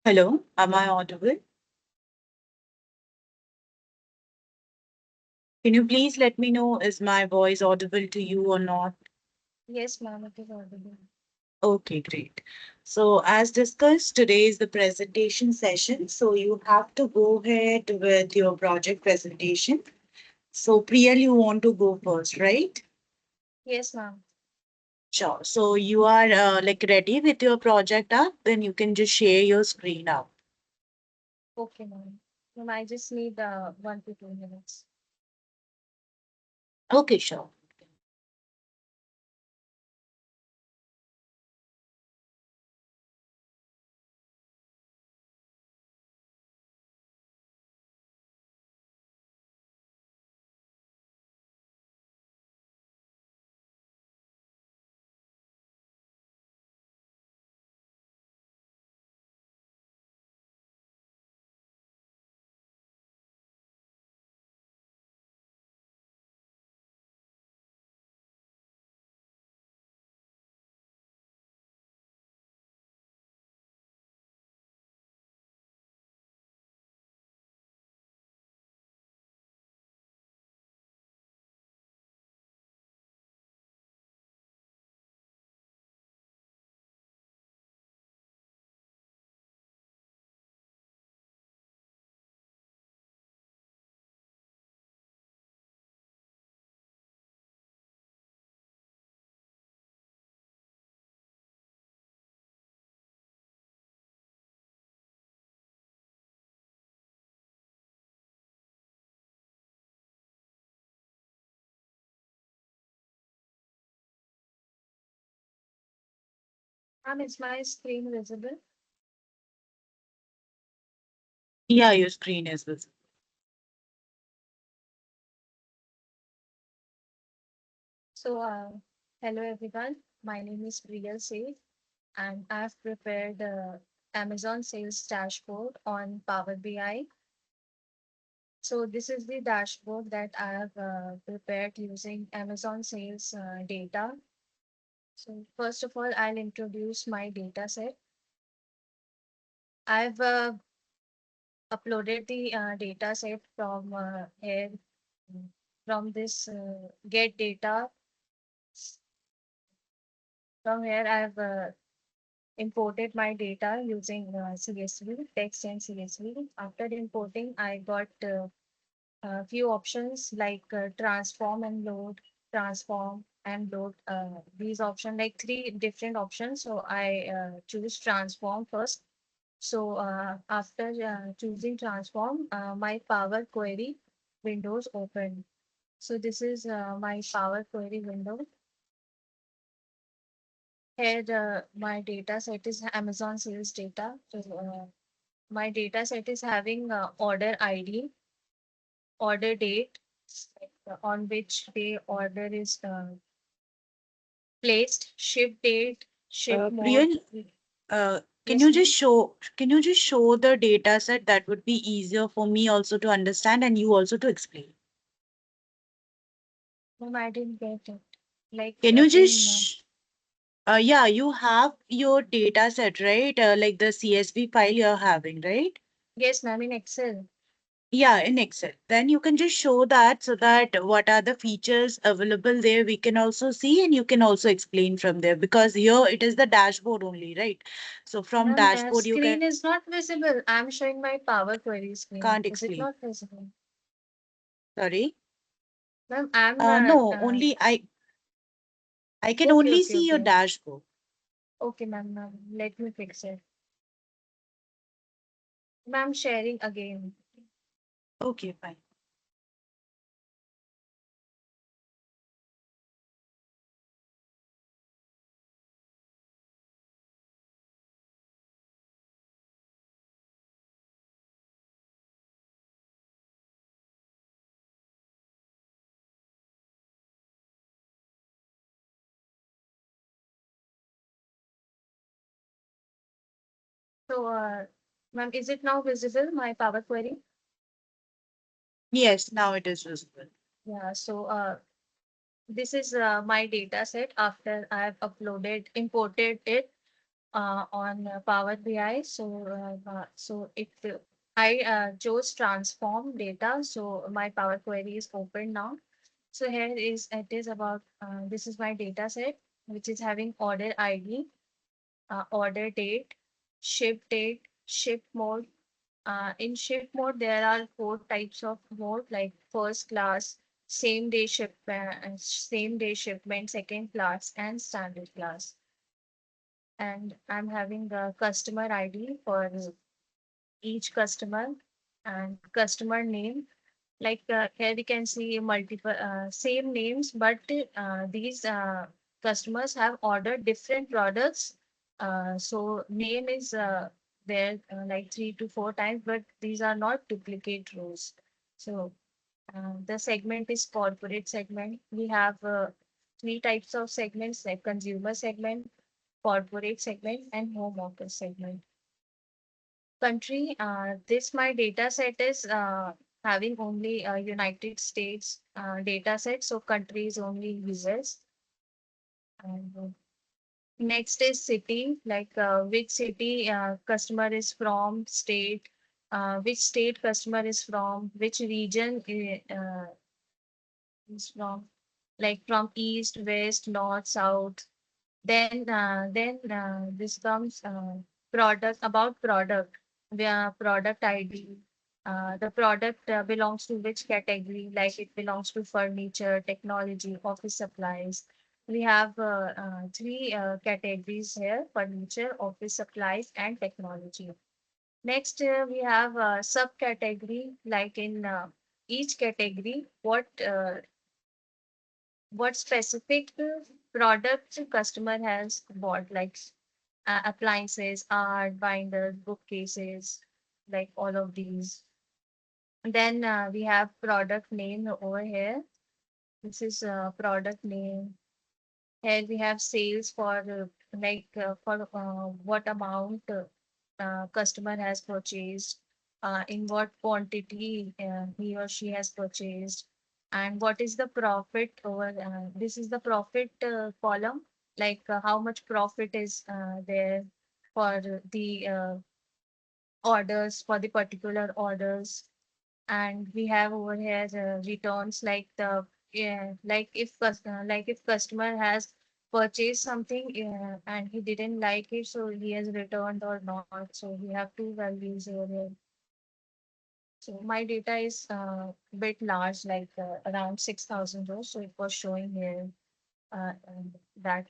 Hello, am I audible? Can you please let me know is my voice audible to you or not? Yes, ma'am, it is audible. Okay, great. So as discussed, today is the presentation session. So you have to go ahead with your project presentation. So Priyal, you want to go first, right? Yes, ma'am. Sure. So you are like ready with your project up, then you can just share your screen out. Okay, ma'am. Ma'am, I just need 1 to 2 minutes. Okay, sure. Ma'am, is my screen visible? Yeah, your screen is visible. So, hello everyone. My name is Priyal Seth, and I've prepared Amazon sales dashboard on Power BI. So, this is the dashboard that I have prepared using Amazon sales data. So, first of all, I'll introduce my data set. I've uploaded the data set from here from this get data. From here I've imported my data using CSV text and CSV. After importing I got a few options like transform and load, transform and load, these options like three different options, so I choose transform first. So after choosing transform, my Power Query windows open. So this is my Power Query window. Here my data set is Amazon sales data. So my data set is having order ID, order date, like, on which day order is placed, ship date, ship mode. Priyal, Yes, ma'am. can you just show the data set? That would be easier for me also to understand and you also to explain. Ma'am, I didn't get it. Like Can you in just yeah, you have your data set, right? Like the CSV file you're having, right? yes, ma'am, in Excel. Yeah, in Excel. Then you can just show that so that what are the features available there we can also see and you can also explain from there because here it is the dashboard only, right? So from Ma'am, dashboard you screen is not visible. I'm showing my Power Query screen. can't Is it explain. not visible? Sorry. Ma'am, I'm No, only I can okay, only okay, see your okay. dashboard. Okay, ma'am, let me fix it. Ma'am, sharing again. Okay, fine. So, ma'am, is it now visible, my Power Query? Yes, now it is visible. Yeah, so this is my data set after I've uploaded, imported it. on Power BI. So I chose transform data. So my Power Query is open now. So here is it is about this is my data set, which is having order ID, order date, ship date, ship mode. In ship mode, there are four types of mode, like first class, same day shipment, second class, and standard class. And I'm having the customer ID for each customer and customer name. Like here we can see multiple same names, but these customers have ordered different products. So name is there like 3 to 4 times, but these are not duplicate rows. So the segment is corporate segment. We have three types of segments, like consumer segment, corporate segment, and home office segment. Country, this my data set is having only United States data set, so country is only US. And next is city, like which city customer is from, state, which state customer is from, which region is from, like from east, west, north, south. Then this comes product about product, where product ID. The product belongs to which category? Like it belongs to furniture, technology, office supplies. We have three categories here: furniture, office supplies, and technology. Next, we have subcategory. Like in each category, what specific product customer has bought, like appliances, art, binders, bookcases, like all of these. Then we have product name over here. This is product name. Here we have sales for for what amount customer has purchased, in what quantity he or she has purchased, and what is the profit over. This is the profit column, like how much profit is there for the orders, for the particular orders. And we have over here returns, like the yeah, like if customer has purchased something and he didn't like it, so he has returned or not. So we have two values over here. So my data is a bit large, like around 6,000 rows. So it was showing here that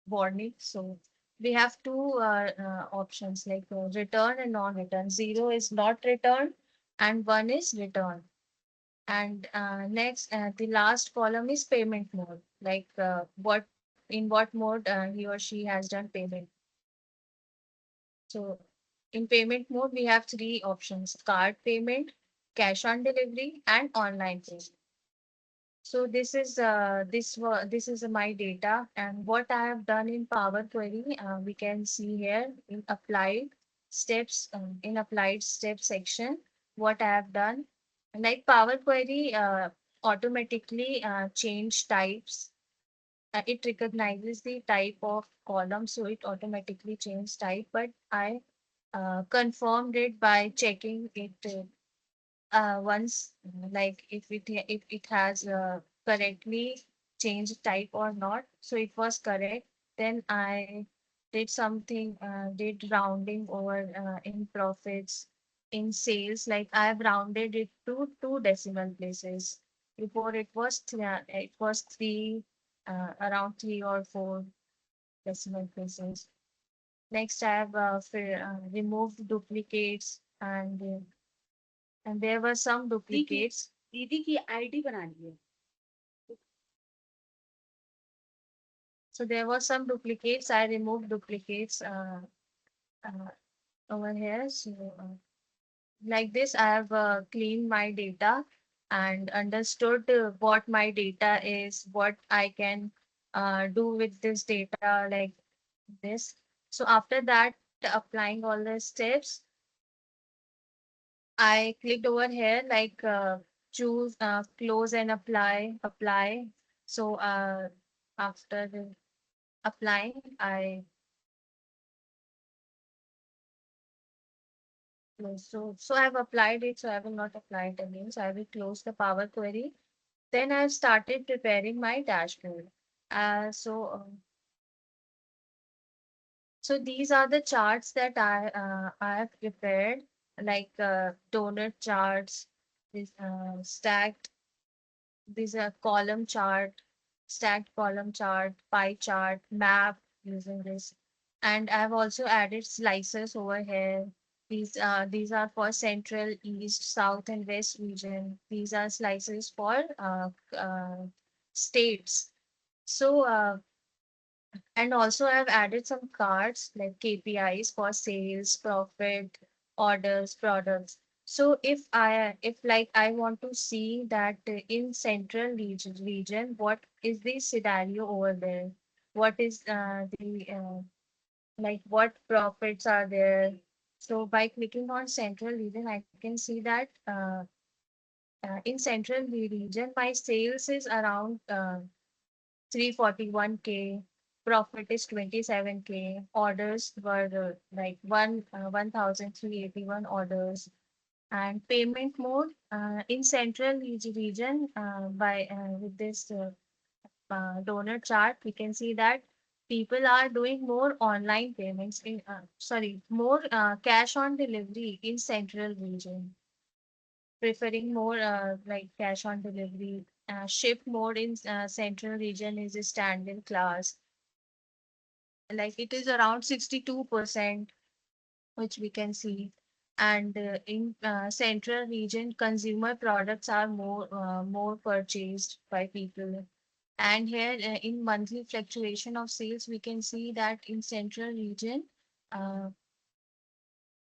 warning. So we have two options, like return and non-return. Zero is not returned and one is returned. And next, the last column is payment mode, like what mode he or she has done payment. So in payment mode, we have three options: card payment, cash on delivery, and online payment. So this is my data, and what I have done in Power Query, we can see here in applied steps section, what I have done. Like Power Query automatically change types. It recognizes the type of column, so it automatically changes type. But I confirmed it by checking it once, like if it has correctly changed type or not. So it was correct. Then I did rounding over in profits, in sales. Like I have rounded it to two decimal places. Before it was three, around 3 or 4 decimal places. Next, I have removed duplicates, and there were some duplicates. दीदी की ID बनानी है. So there were some duplicates. I removed duplicates uh, over here. So like this, I have cleaned my data and understood what my data is, what I can do with this data, like this. So after that, applying all the steps, I clicked over here, like choose, close and apply. So after applying, I close. So I've applied it, so I will not apply it again. So I will close the Power Query. Then I've started preparing my dashboard. Uh, so, um, so these are the charts that I have prepared, like donut charts, this stacked. These are column chart, stacked column chart, pie chart, map using this. And I've also added slices over here. These are for central, east, south, and west region. These are slices for states. So and also I've added some cards like KPIs for sales, profit, orders, products. So if like I want to see that in central region, what is the scenario over there? What is the like what profits are there? So by clicking on central region, I can see that in central region, my sales is around 341K, profit is 27K, orders were like 1,381 orders, and payment mode in central region by with this donor chart, we can see that people are doing more online payments in sorry, more cash on delivery in central region, preferring more like cash on delivery. Shift mode in central region is a standard class, like it is around 62%, which we can see. And in central region, consumer products are more purchased by people. And here in monthly fluctuation of sales, we can see that in central region, uh,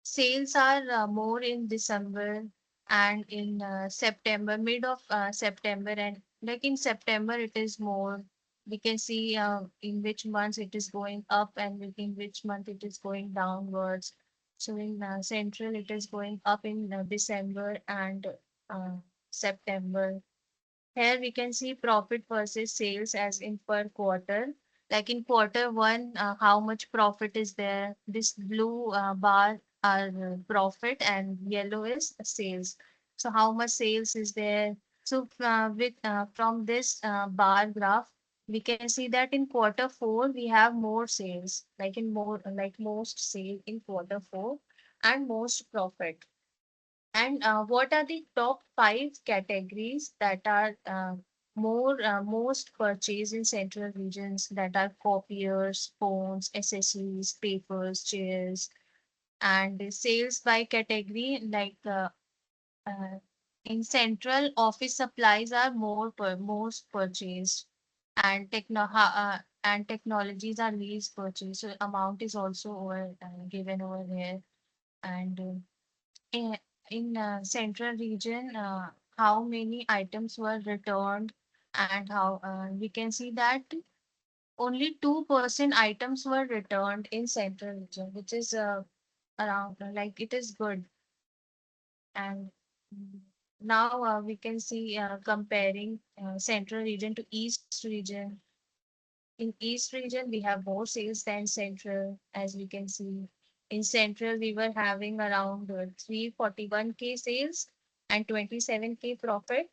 sales are more in December and in September, mid of September, and like in September, it is more. We can see in which months it is going up and in which month it is going downwards. So in Central, it is going up in December and uh, September. Here we can see profit versus sales as in per quarter. Like in quarter one, how much profit is there? This blue bar are profit and yellow is sales. So how much sales is there? So with from this bar graph, we can see that in quarter four we have more sales, like in more like most sale in quarter four and most profit. And what are the top five categories that are most purchased in central regions, that are copiers, phones, accessories, papers, chairs, and the sales by category, like uh, in central, office supplies are most purchased, and and technologies are least purchased. So amount is also given over here. And in, in central region, how many items were returned, and how we can see that only 2% items were returned in central region, which is around like it is good. And mm, now we can see comparing central region to east region. In East region, we have more sales than Central, as we can see. In Central, we were having around 341K sales and 27K profit.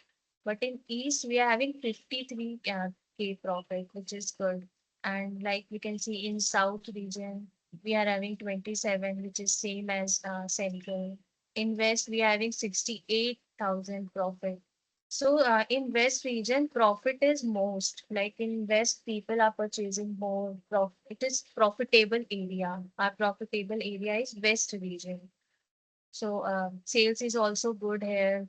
But in East, we are having 53K profit, which is good. And like we can see in South region, we are having 27, which is same as Central. In West, we are having 68,000 profit. So in West region, profit is most. Like in West, people are purchasing more. It is profitable area. Our profitable area is West region. So sales is also good here.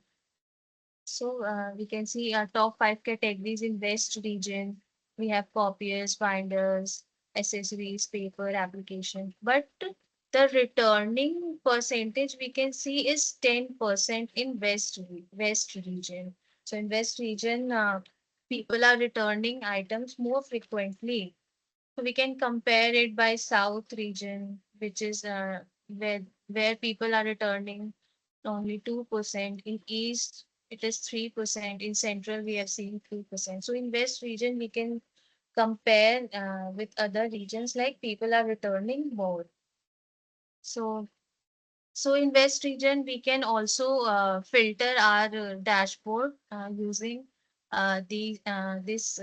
So we can see our top five categories in West region. We have copiers, binders, accessories, paper, application. But the returning percentage we can see is 10% in West region. So in West region, people are returning items more frequently. So we can compare it by South region, which is where people are returning only 2%. In East, it is 3%. In Central, we have seen 3%. So in West region, we can compare with other regions, like people are returning more. So So in West region, we can also filter our dashboard using this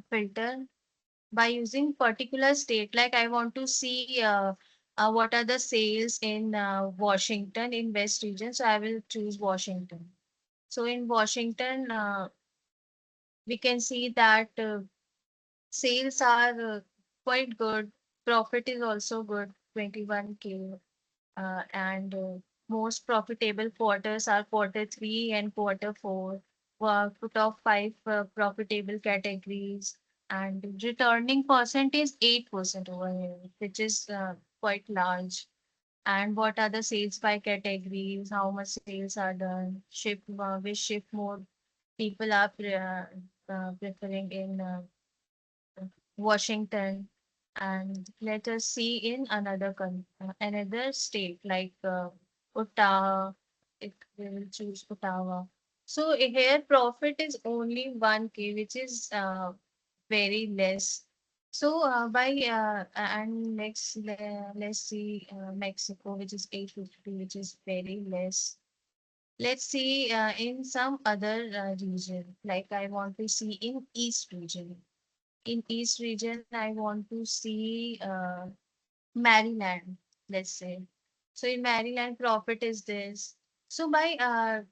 filter by using particular state. Like I want to see what are the sales in Washington in West region. So I will choose Washington. So in Washington, we can see that sales are quite good. Profit is also good, 21K. And most profitable quarters are quarter three and quarter four. Top five profitable categories, and returning percent is 8% over here, which is quite large. And what are the sales by categories? How much sales are done? Which shift mode people are preferring in Washington. And let us see in another state like Ottawa. We will choose Ottawa. So here profit is only 1K, which is very less. So and let's see Mexico, which is 850, which is very less. Let's see in some other region, like I want to see in East region. In East region, I want to see Maryland, let's say. So in Maryland, profit is this. So by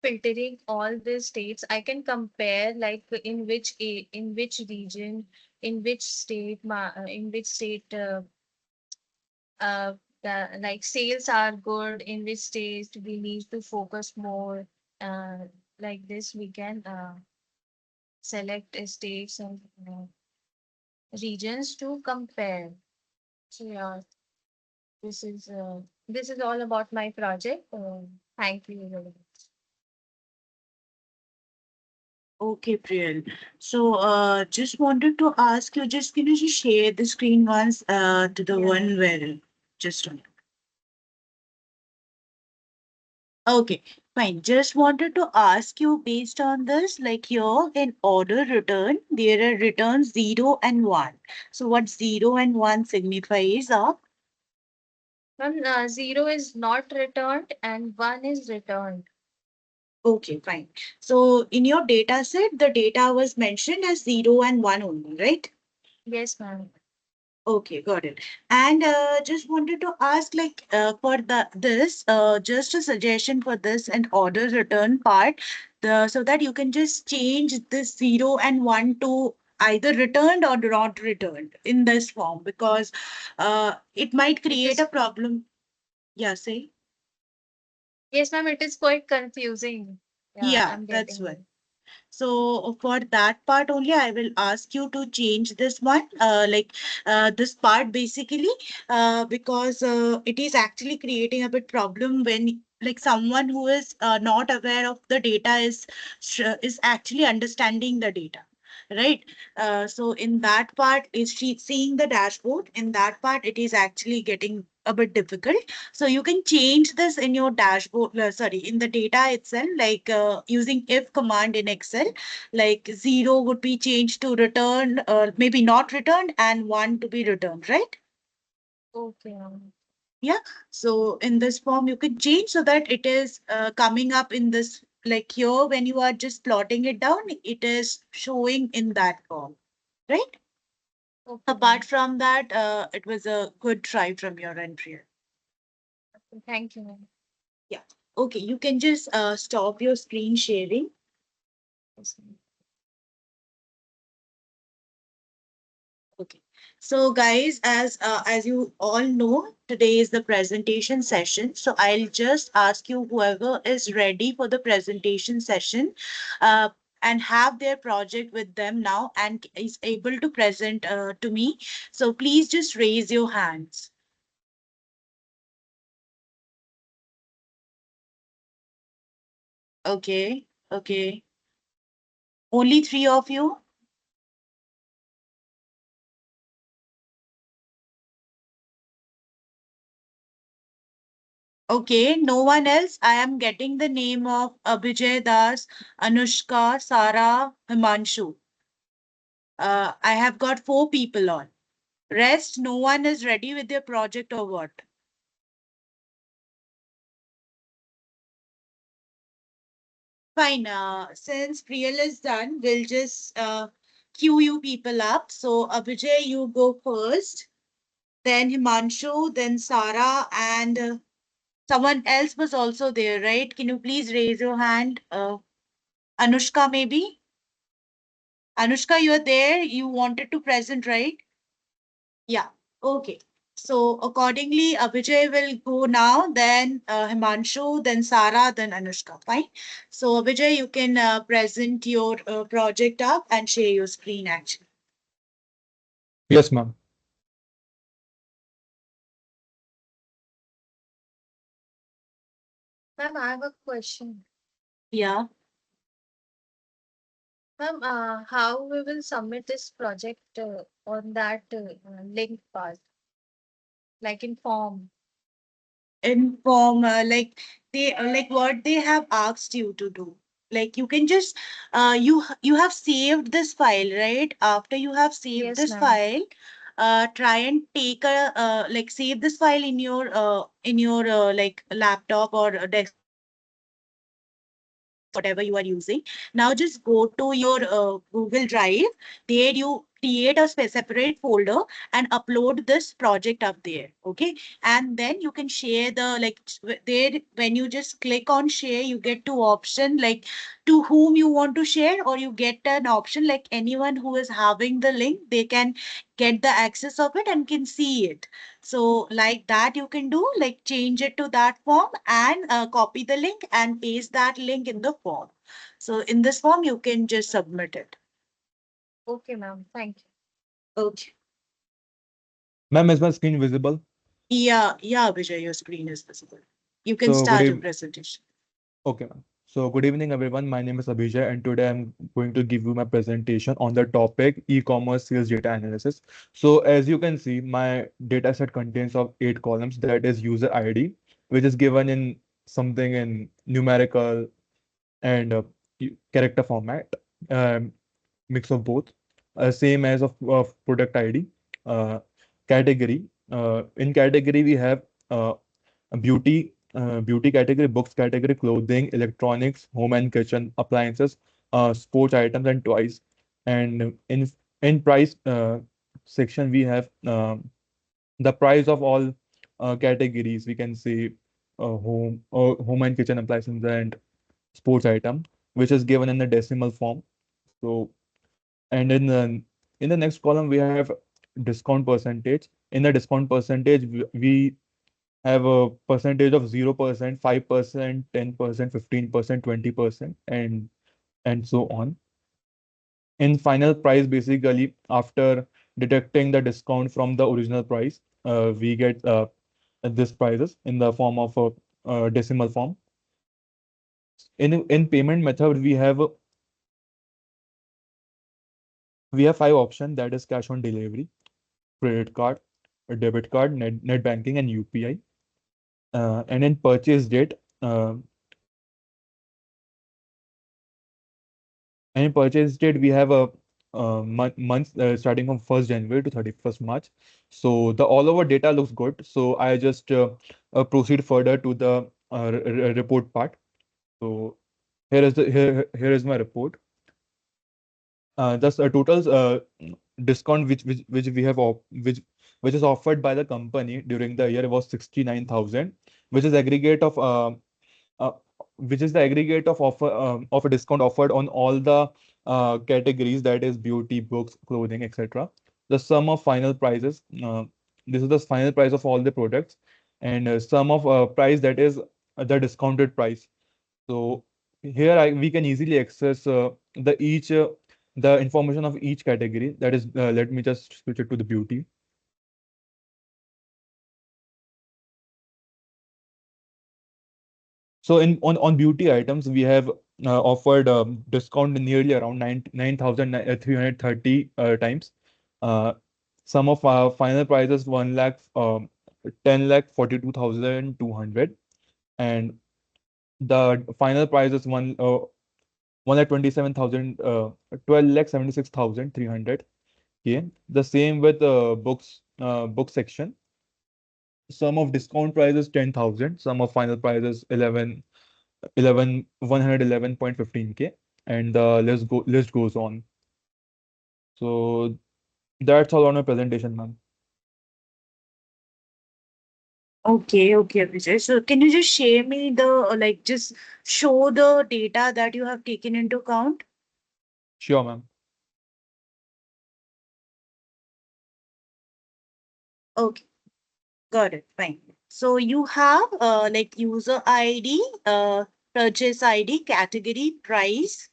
filtering all the states, I can compare like in which region, in which state uh, like sales are good, in which state we need to focus more. Uh, like this, we can select states and regions to compare. So yeah, this is all about my project. Thank you very much. Okay, Priyal. So, just wanted to ask you, just can you just share the screen once to the Yeah. one where just on. Okay, fine. Just wanted to ask you based on this, like here in order return, there are returns 0 and 1. So, what 0 and 1 signifies are? One zero is not returned and one is returned. Okay, fine. So, in your data set, the data was mentioned as 0 and 1 only, right? Yes, ma'am. Okay, got it. And just wanted to ask, like, for this, just a suggestion for this and order return part, so that you can just change this 0 and 1 to either returned or not returned in this form because it might It create a is problem. Yeah, say. yes, ma'am. It is quite confusing. Yeah, Yeah, I'm that's getting why. it. So for that part only, I will ask you to change this one, this part basically, because it is actually creating a bit problem when like someone who is not aware of the data is actually understanding the data, right? So in that part, is she seeing the dashboard? In that part, it is actually getting a bit difficult. So you can change this in your dashboard, sorry, in the data itself, like using if command in Excel, like 0 would be changed to return, maybe not returned, and 1 to be returned, right? Okay. Yeah. So in this form, you could change so that it is coming up in this, like here, when you are just plotting it down, it is showing in that form, right? Okay, Apart ma'am. from that, it was a good try from your end, Priya. Thank you, ma'am. Yeah. Okay, you can just stop your screen sharing. Yes, ma'am. Okay. So guys, as you all know, today is the presentation session. So I'll just ask you whoever is ready for the presentation session, uh, and have their project with them now and is able to present to me. So please just raise your hands. Okay. Okay. Only three of you. Okay, no one else. I am getting the name of Abhijay Das, Anushka, Sara, Himanshu. I have got four people on. Rest, no one is ready with their project or what? Fine. Since Priyal is done, we'll just queue you people up. So Abhijay, you go first. Then Himanshu, then Sara, and someone else was also there, right? Can you please raise your hand? Anushka, maybe? Anushka, you're there. You wanted to present, right? Yeah. Okay. So accordingly, Abhijay will go now, then Himanshu, then Sara, then Anushka. Fine. So Abhijay, you can present your project up and share your screen actually. Yes, ma'am. Ma'am, I have a question. Yeah. Ma'am, how we will submit this project on that link part, like in form? Inform like they like what they have asked you to do, like you can just you have saved this file, right? After you have saved Yes, this ma'am. file, try and take a like save this file in your like laptop or a desktop or whatever you are using. Now just go to your Google Drive. There you create a separate folder and upload this project up there. Okay, and then you can share the there when you just click on share, you get two option like to whom you want to share, or you get an option like anyone who is having the link, they can get the access of it and can see it. So like that you can do, like change it to that form and copy the link and paste that link in the form. So in this form you can just submit it. Okay, ma'am. Thank you. Okay. Ma'am, is my screen visible? Yeah, Vijay, your screen is visible. You can So good start your evening. presentation. Okay, ma'am. So good evening, everyone. My name is Abhijay, and today I'm going to give you my presentation on the topic e-commerce sales data analysis. So as you can see, my data set contains of 8 columns. That is user ID, which is given in something in numerical and character format, um, mix of both. Same as of product ID. Uh, Category. In category, we have beauty category, books category, clothing, electronics, home and kitchen appliances, sports items, and toys. And in price section, we have the price of all categories. We can say home and kitchen appliances and sports item, which is given in the decimal form. So, and in the next column, we have discount percentage. In the discount percentage, we have a percentage of 0%, 5%, 10%, 15%, 20%, and so on. In final price, basically, after deducting the discount from the original price, we get this prices in the form of a decimal form. In payment method, we have 5 options, that is cash on delivery, credit card, a debit card, net banking, and UPI. And in purchase date, we have a month starting from 1st January to 31st March. So the all over data looks good. So I just proceed further to the report part. So here is my report. Just a total discount which we have which is offered by the company during the year was 69,000, which is aggregate of uh, which is the aggregate of offer of a discount offered on all the categories, that is beauty, books, clothing, etc. The sum of final prices. This is the final price of all the products, and sum of price, that is the discounted price. So here we can easily access the information of each category. That is, let me just switch it to the beauty. So on beauty items, we have offered discount nearly around 9,330 times. Uh, Some of our final prices 1 lakh 10 lakh 42,200, and the final price is 1 lakh 27,000 12 lakh 76,300. Okay. The same with book section. Sum of discount price is 10,000. Sum of final price is 111.15K, and the list goes on. So that's all on my presentation, ma'am. Okay, okay, Vijay. So can you just share me the like just show the data that you have taken into account? Sure, ma'am. Okay, got it. Fine. So you have like user ID, purchase ID, category, price,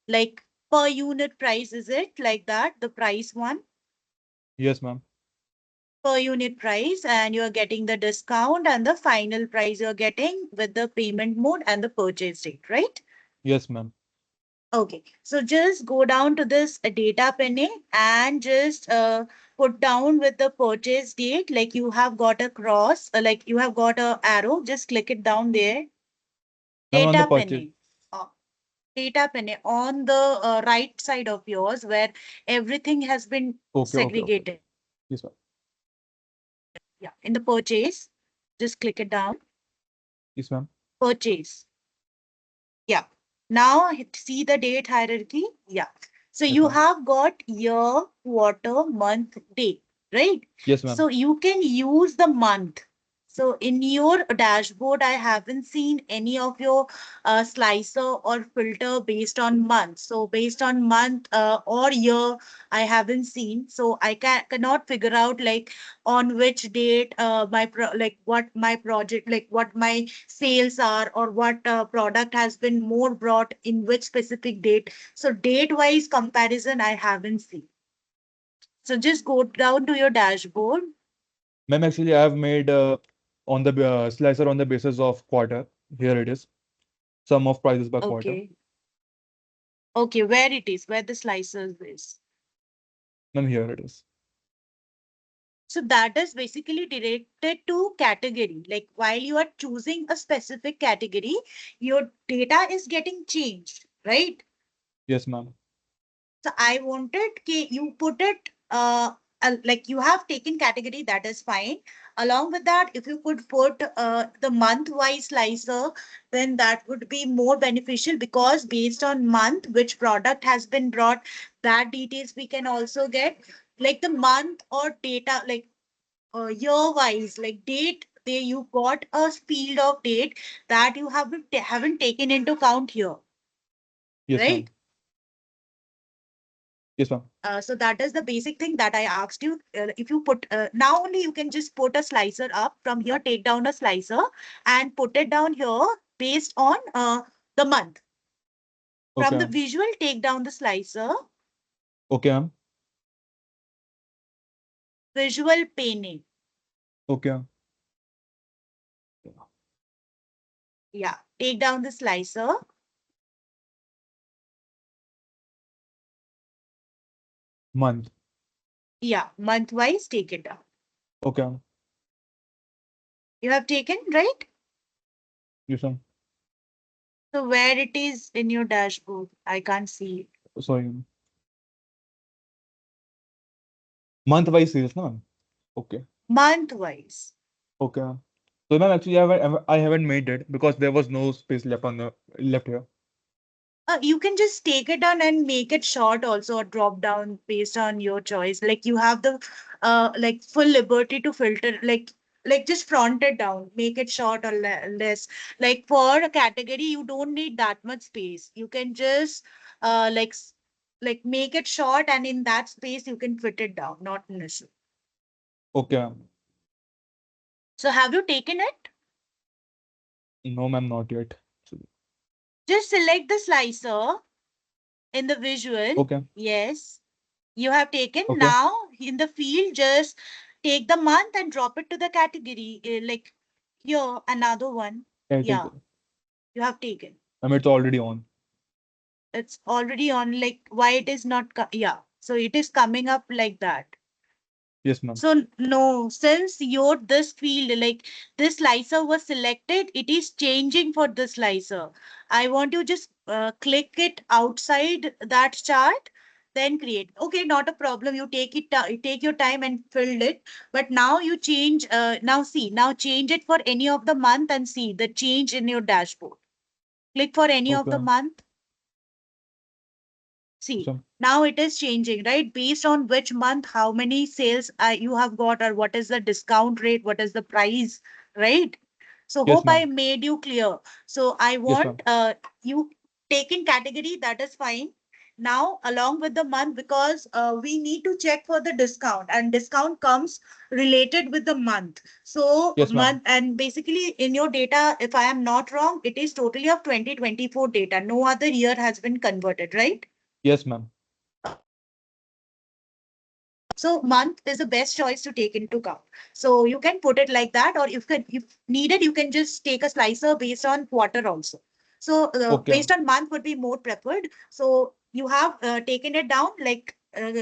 like per unit price, is it like that? The price one Yes, ma'am. per unit price, and you're getting the discount and the final price you're getting with the payment mode and the purchase date, right? Yes, ma'am. Okay, so just go down to this data pane and just put down with the purchase date, like you have got a cross, like you have got a arrow, just click it down there. Ma'am, on the Data purchase. pane. Uh, Data pane on the right side of yours where everything has been Okay, okay, okay. segregated. Yes, ma'am. Yeah, in the purchase, just click it down. Yes, ma'am. Purchase. Yeah. Now see the date hierarchy. Yeah. So Yes, you ma'am. have got year, quarter, month, day, right? Yes, ma'am. So you can use the month. So in your dashboard, I haven't seen any of your slicer or filter based on month. So based on month or year, I haven't seen. So I cannot figure out like on which date like what my project, like what my sales are, or what product has been more brought in which specific date. So date wise comparison I haven't seen. So just go down to your dashboard. Ma'am, actually, I have made on the slicer on the basis of quarter. Here it is. Sum of prices by quarter. Okay. Okay, where it is, where the slicers is. Ma'am, here it is. So that is basically directed to category. Like while you are choosing a specific category, your data is getting changed, right? Yes, ma'am. So I wanted you put it like you have taken category, that is fine. Along with that, if you could put the month wise slicer, then that would be more beneficial, because based on month which product has been brought, that details we can also get, like the month or data, like year wise, like date. They you got a field of date that you haven't taken into account here, Yes, right? ma'am. Yes, ma'am. So that is the basic thing that I asked you. If you put now only you can just put a slicer up from here, take down a slicer and put it down here based on the month. Okay, From the ma'am. visual, take down the slicer, Okay, ma'am. visual pane. Okay, ma'am. Yeah, take down the slicer. Month. Yeah, month wise, take it down. Okay, ma'am. You have taken, right? Yes, ma'am. So where it is in your dashboard, I can't see it. Sorry, ma'am. Month wise sales, no, ma'am. Okay. Month wise. Okay, ma'am. So, ma'am, actually, I haven't made it because there was no space left on the left here. You can just take it down and make it short also, or drop down based on your choice. Like you have the like full liberty to filter, like just front it down, make it short or less. Like for a category, you don't need that much space. You can just like make it short, and in that space you can fit it down, not an issue. Okay, ma'am. So have you taken it? No, ma'am, not yet. So, Just select the slicer in the visual. okay. Yes. You have taken. Okay. Now in the field, just take the month and drop it to the category. Like here, another one. Yeah, Category. you have taken. Ma'am, it's already on. It's already on. Like why it is not? Yeah, so it is coming up like that. Yes, ma'am. So no, since your this field, like this slicer was selected, it is changing for this slicer. I want you just click it outside that chart then create. Okay, not a problem. You take your time and filled it. But now you change. Now change it for any of the month and see the change in your dashboard. Click for any of the Okay. month. See, So, now it is changing, right? Based on which month, how many sales you have got, or what is the discount rate, what is the price, right? So yes, hope I ma'am. made you clear. So I Yes, want ma'am. you take in category, that is fine. Now along with the month, because we need to check for the discount, and discount comes related with the month. So Yes, ma'am. month, and basically in your data, if I am not wrong, it is totally of 2024 data. No other year has been converted, right? Yes, ma'am. So month is the best choice to take into account. So you can put it like that, or if needed, you can just take a slicer based on quarter also. So Okay, based ma'am. on month would be more preferred. So you have taken it down, like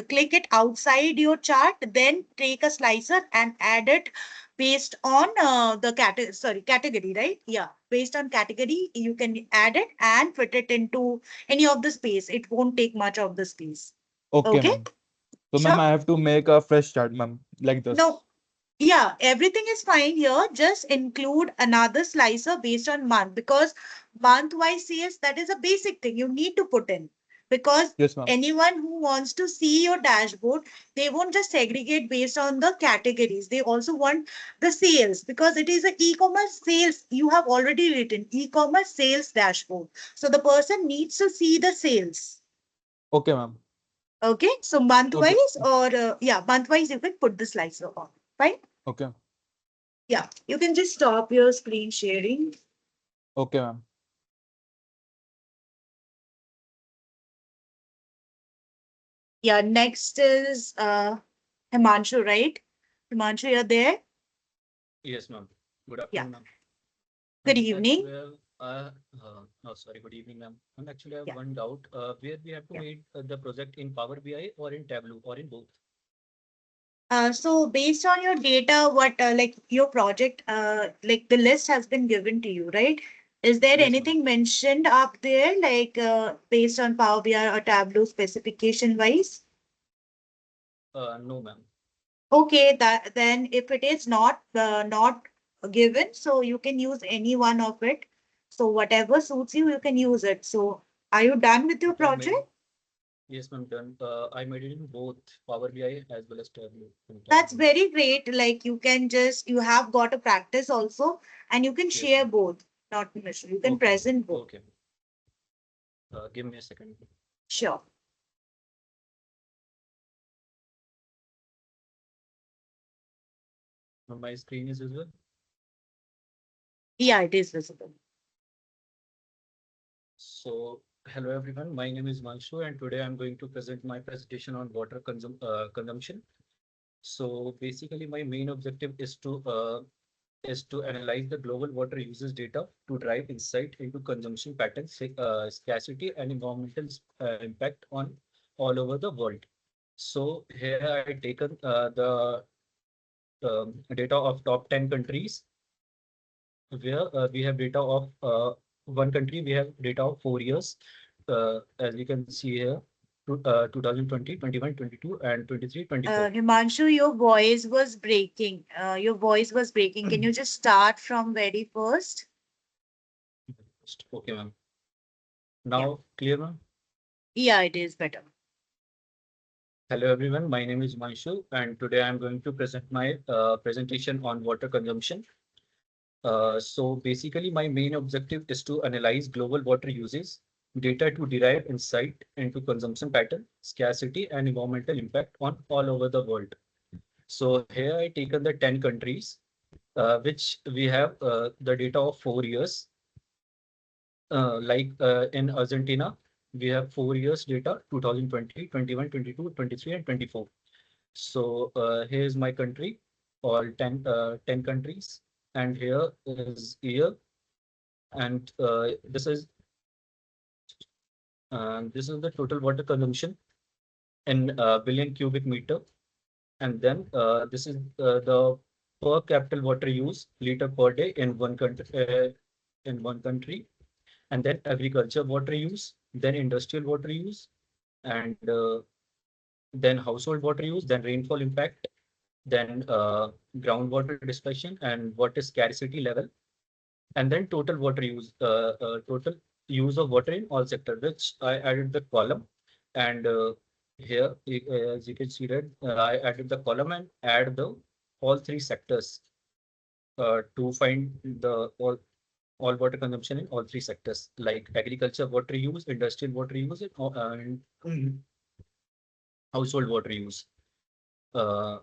click it outside your chart, then take a slicer and add it based on the category, right? Yeah, based on category, you can add it and fit it into any of the space. It won't take much of the space. Okay, Okay, ma'am. So, ma'am, sure. I have to make a fresh chart, ma'am, like No, this. yeah, everything is fine here. Just include another slicer based on month, because month wise CS, that is a basic thing you need to put in, because Yes, ma'am. anyone who wants to see your dashboard, they won't just segregate based on the categories. They also want the sales, because it is a e-commerce sales. You have already written e-commerce sales dashboard. So the person needs to see the sales. Okay, ma'am. Okay, so month Okay. wise, or yeah, month wise, you can put the slicer on. Fine. Okay. Yeah, you can just stop your screen sharing. Okay, ma'am. Yeah, next is Himanshu, right? Himanshu, you're there? Yes, ma'am. Good Yeah. afternoon, ma'am. Good Actually, evening. no, sorry, good evening, ma'am. Actually, I have Yeah. one doubt. Where we have to Yeah. make the project in Power BI or in Tableau or in both? So based on your data, what like your project, like the list has been given to you, right? Is there Yes, ma'am. anything mentioned up there, like based on Power BI or Tableau specification wise? No, ma'am. Okay, that then if it is not given, so you can use any one of it. So whatever suits you, you can use it. So are you done with your Okay, I made it. project? Yes, ma'am, done. I made it in both Power BI as well as Tableau in That's Tableau. very great. Like you have got a practice also, and you can Yes, share ma'am. both. Not an issue. You can Okay, ma'am. present both. Okay. Give me a second. Sure. My screen is visible. Yeah, it is visible. So, hello everyone. My name is Manshu, and today I'm going to present my presentation on consumption. So basically, my main objective is to analyze the global water usage data to drive insight into consumption patterns, scarcity, and environmental impact on all over the world. So here I taken the data of top 10 countries where we have data of one country, we have data of 4 years. As you can see here, 2020, 21, 22, and 23, 24. Himanshu, your voice was breaking. Your voice was breaking. Can you just start from very first? Okay, ma'am. Yeah. Now clear, ma'am? Yeah, it is better. Hello everyone, my name is Manshu and today I'm going to present my presentation on water consumption. So basically my main objective is to analyze global water uses, data to derive insight into consumption pattern, scarcity and environmental impact on all over the world. So here I taken the 10 countries, which we have the data of 4 years. In Argentina, we have 4 years data, 2020, 21, 22, 23, and 24. So here's my country, all 10 countries, and here is year, and this is the total water consumption in billion cubic meter, and then this is the per capital water use liter per day in one country, and then agriculture water use, then industrial water use, and then household water use, then rainfall impact, then groundwater dispersion, and water scarcity level, and then total use of water in all sectors, which I added the column. And here, as you can see that I added the column and add the all three sectors to find the all water consumption in all three sectors, like agriculture water use, industrial water use, and household water use. Uh,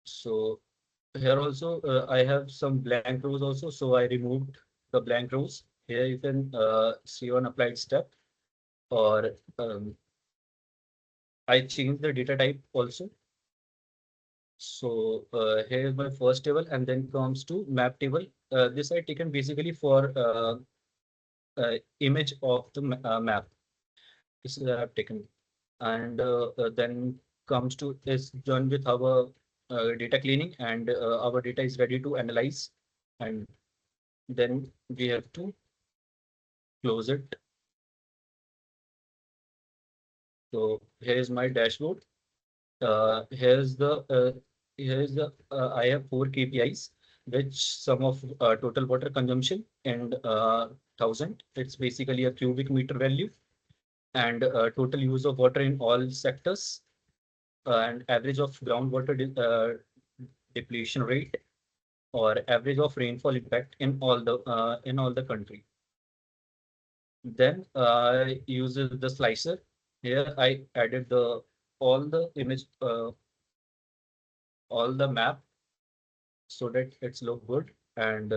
so here also I have some blank rows also, so I removed the blank rows. Here you can see on applied step, or I changed the data type also. So here is my first table, and then comes to map table. This I taken basically for image of the map. This is I have taken, and then comes to is done with our data cleaning, and our data is ready to analyze, and then we have to close it. So here is my dashboard. Here's the I have four KPIs, which sum of total water consumption and thousand. It's basically a cubic meter value, and total use of water in all sectors, and average of groundwater depletion rate, or average of rainfall impact in all the country. Then I use the slicer. Here I added the all the image all the map so that it's look good, and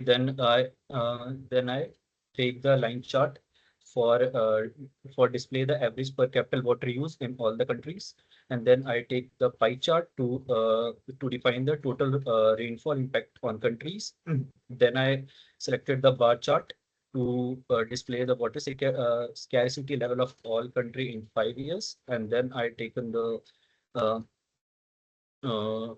then I take the line chart for display the average per capita water use in all the countries, and then I take the pie chart to define the total rainfall impact on countries. Then I selected the bar chart to display the scarcity level of all country in 5 years, and then I taken the uh, uh,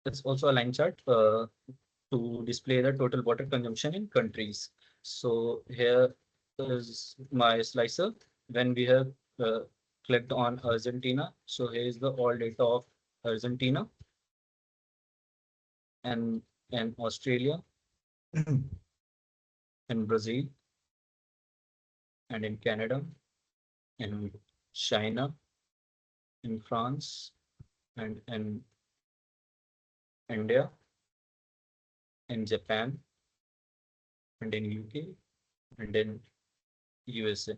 it's also a line chart to display the total water consumption in countries. So here is my slicer. When we have uh, clicked on Argentina, so here is the all data of Argentina, and Australia, and Brazil, and in Canada, in China, in France, and in India, in Japan, and in UK, and in USA.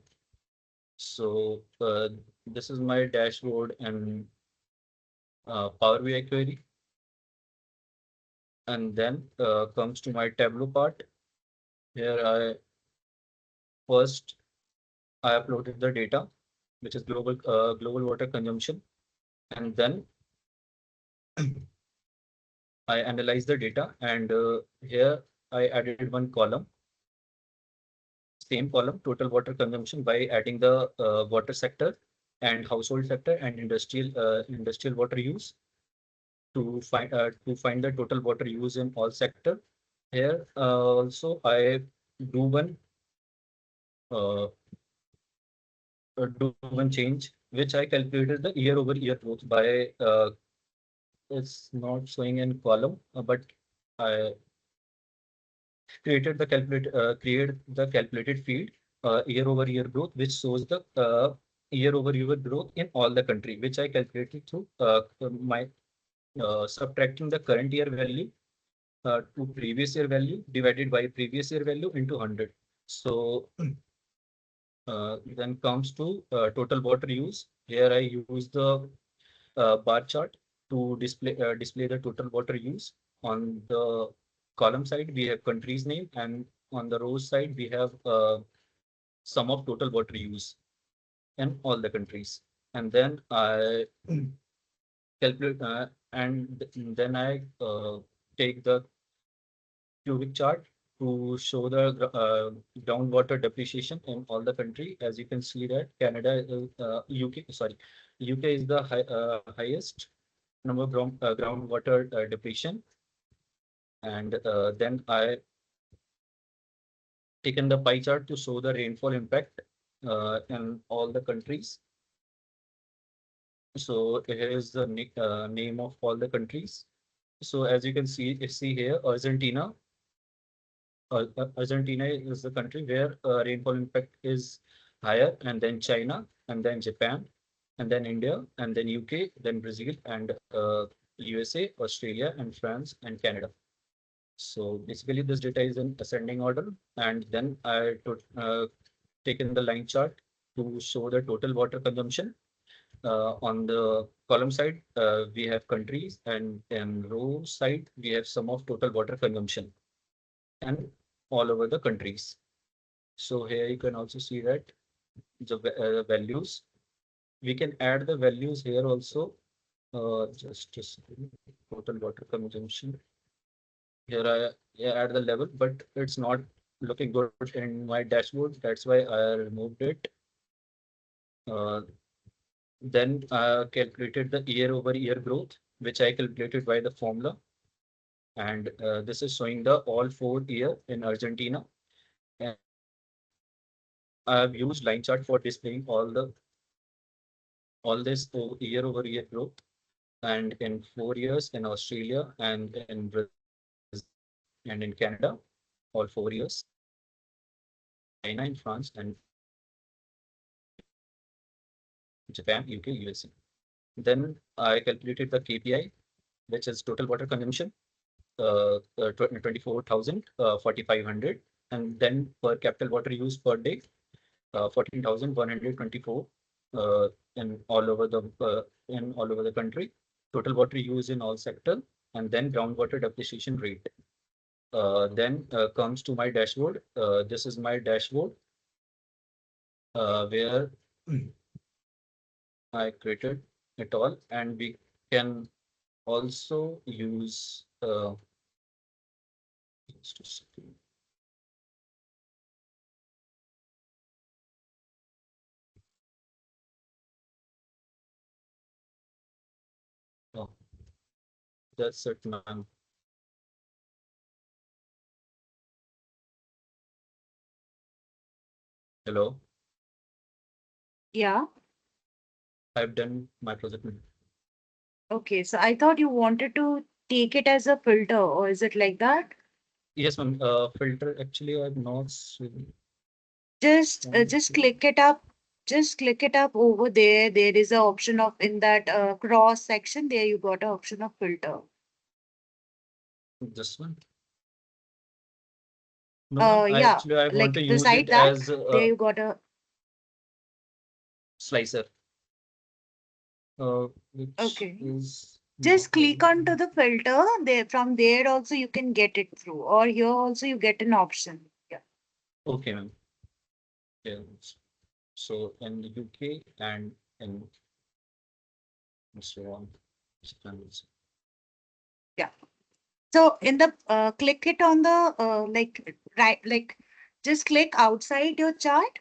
So this is my dashboard and Power BI query. And then comes to my Tableau part. Here I first I uploaded the data, which is global water consumption, and then I analyzed the data, and here I added one column, same column, total water consumption, by adding the water sector and household sector and industrial water use to find the total water use in all sector. Here also I do one uh, do one change, which I calculated the year-over-year growth by it's not showing in column, but I create the calculated field year-over-year growth, which shows the year-over-year growth in all the country, which I calculated through my subtracting the current year value to previous year value divided by previous year value into 100. So then comes to total water use. Here I use the bar chart to display the total water use. On the column side, we have country's name, and on the row side, we have sum of total water use in all the countries. And then I calculate, then I take the cubic chart to show the groundwater depreciation in all the country. As you can see that Canada, UK, sorry, UK is the highest number of groundwater depletion. And then I taken the pie chart to show the rainfall impact in all the countries. So here is the name of all the countries. So as you can see here, Argentina is the country where rainfall impact is higher, and then China, and then Japan, and then India, and then UK, then Brazil, and USA, Australia, and France, and Canada. So basically, this data is in ascending order, and then I took taken the line chart to show the total water consumption. On the column side, we have countries, and in row side, we have sum of total water consumption and all over the countries. So here you can also see that the values. We can add the values here also. Just a second. Total water consumption. Here I yeah, add the level, but it's not looking good in my dashboard. That's why I removed it. Uh, then calculated the year over year growth, which I calculated by the formula. And this is showing the all 4 year in Argentina. And I've used line chart for displaying all this year over year growth. And in 4 years in Australia and in Brazil and in Canada, all 4 years, in China, in France, and Japan, UK, USA. Then I calculated the KPI, which is total water consumption, 24,000, 4,500, and then per capital water use per day, 14,124 uh, in all over the country. Total water use in all sector, and then groundwater depreciation rate. Then comes to my dashboard. This is my dashboard where I created it all, and we can also use just a second. Oh, that's it, man. Hello, Yeah. I've done my project. Okay. So I thought you wanted to take it as a filter, or is it like that? Yes, ma'am. Filter actually I've not seen. Just click it up. Just click it up over there. There is a option of in that cross section. There you got an option of filter. This one. No, ma'am. I Yeah, actually I want to like use beside it that, as there a you got a. slicer, which Okay. is not Just click onto the filter. There from there also you can get it through, or here also you get an option. Yeah. okay, ma'am. Yes. So in the UK and in so on. Yeah. So in the click it on the like right like just click outside your chart.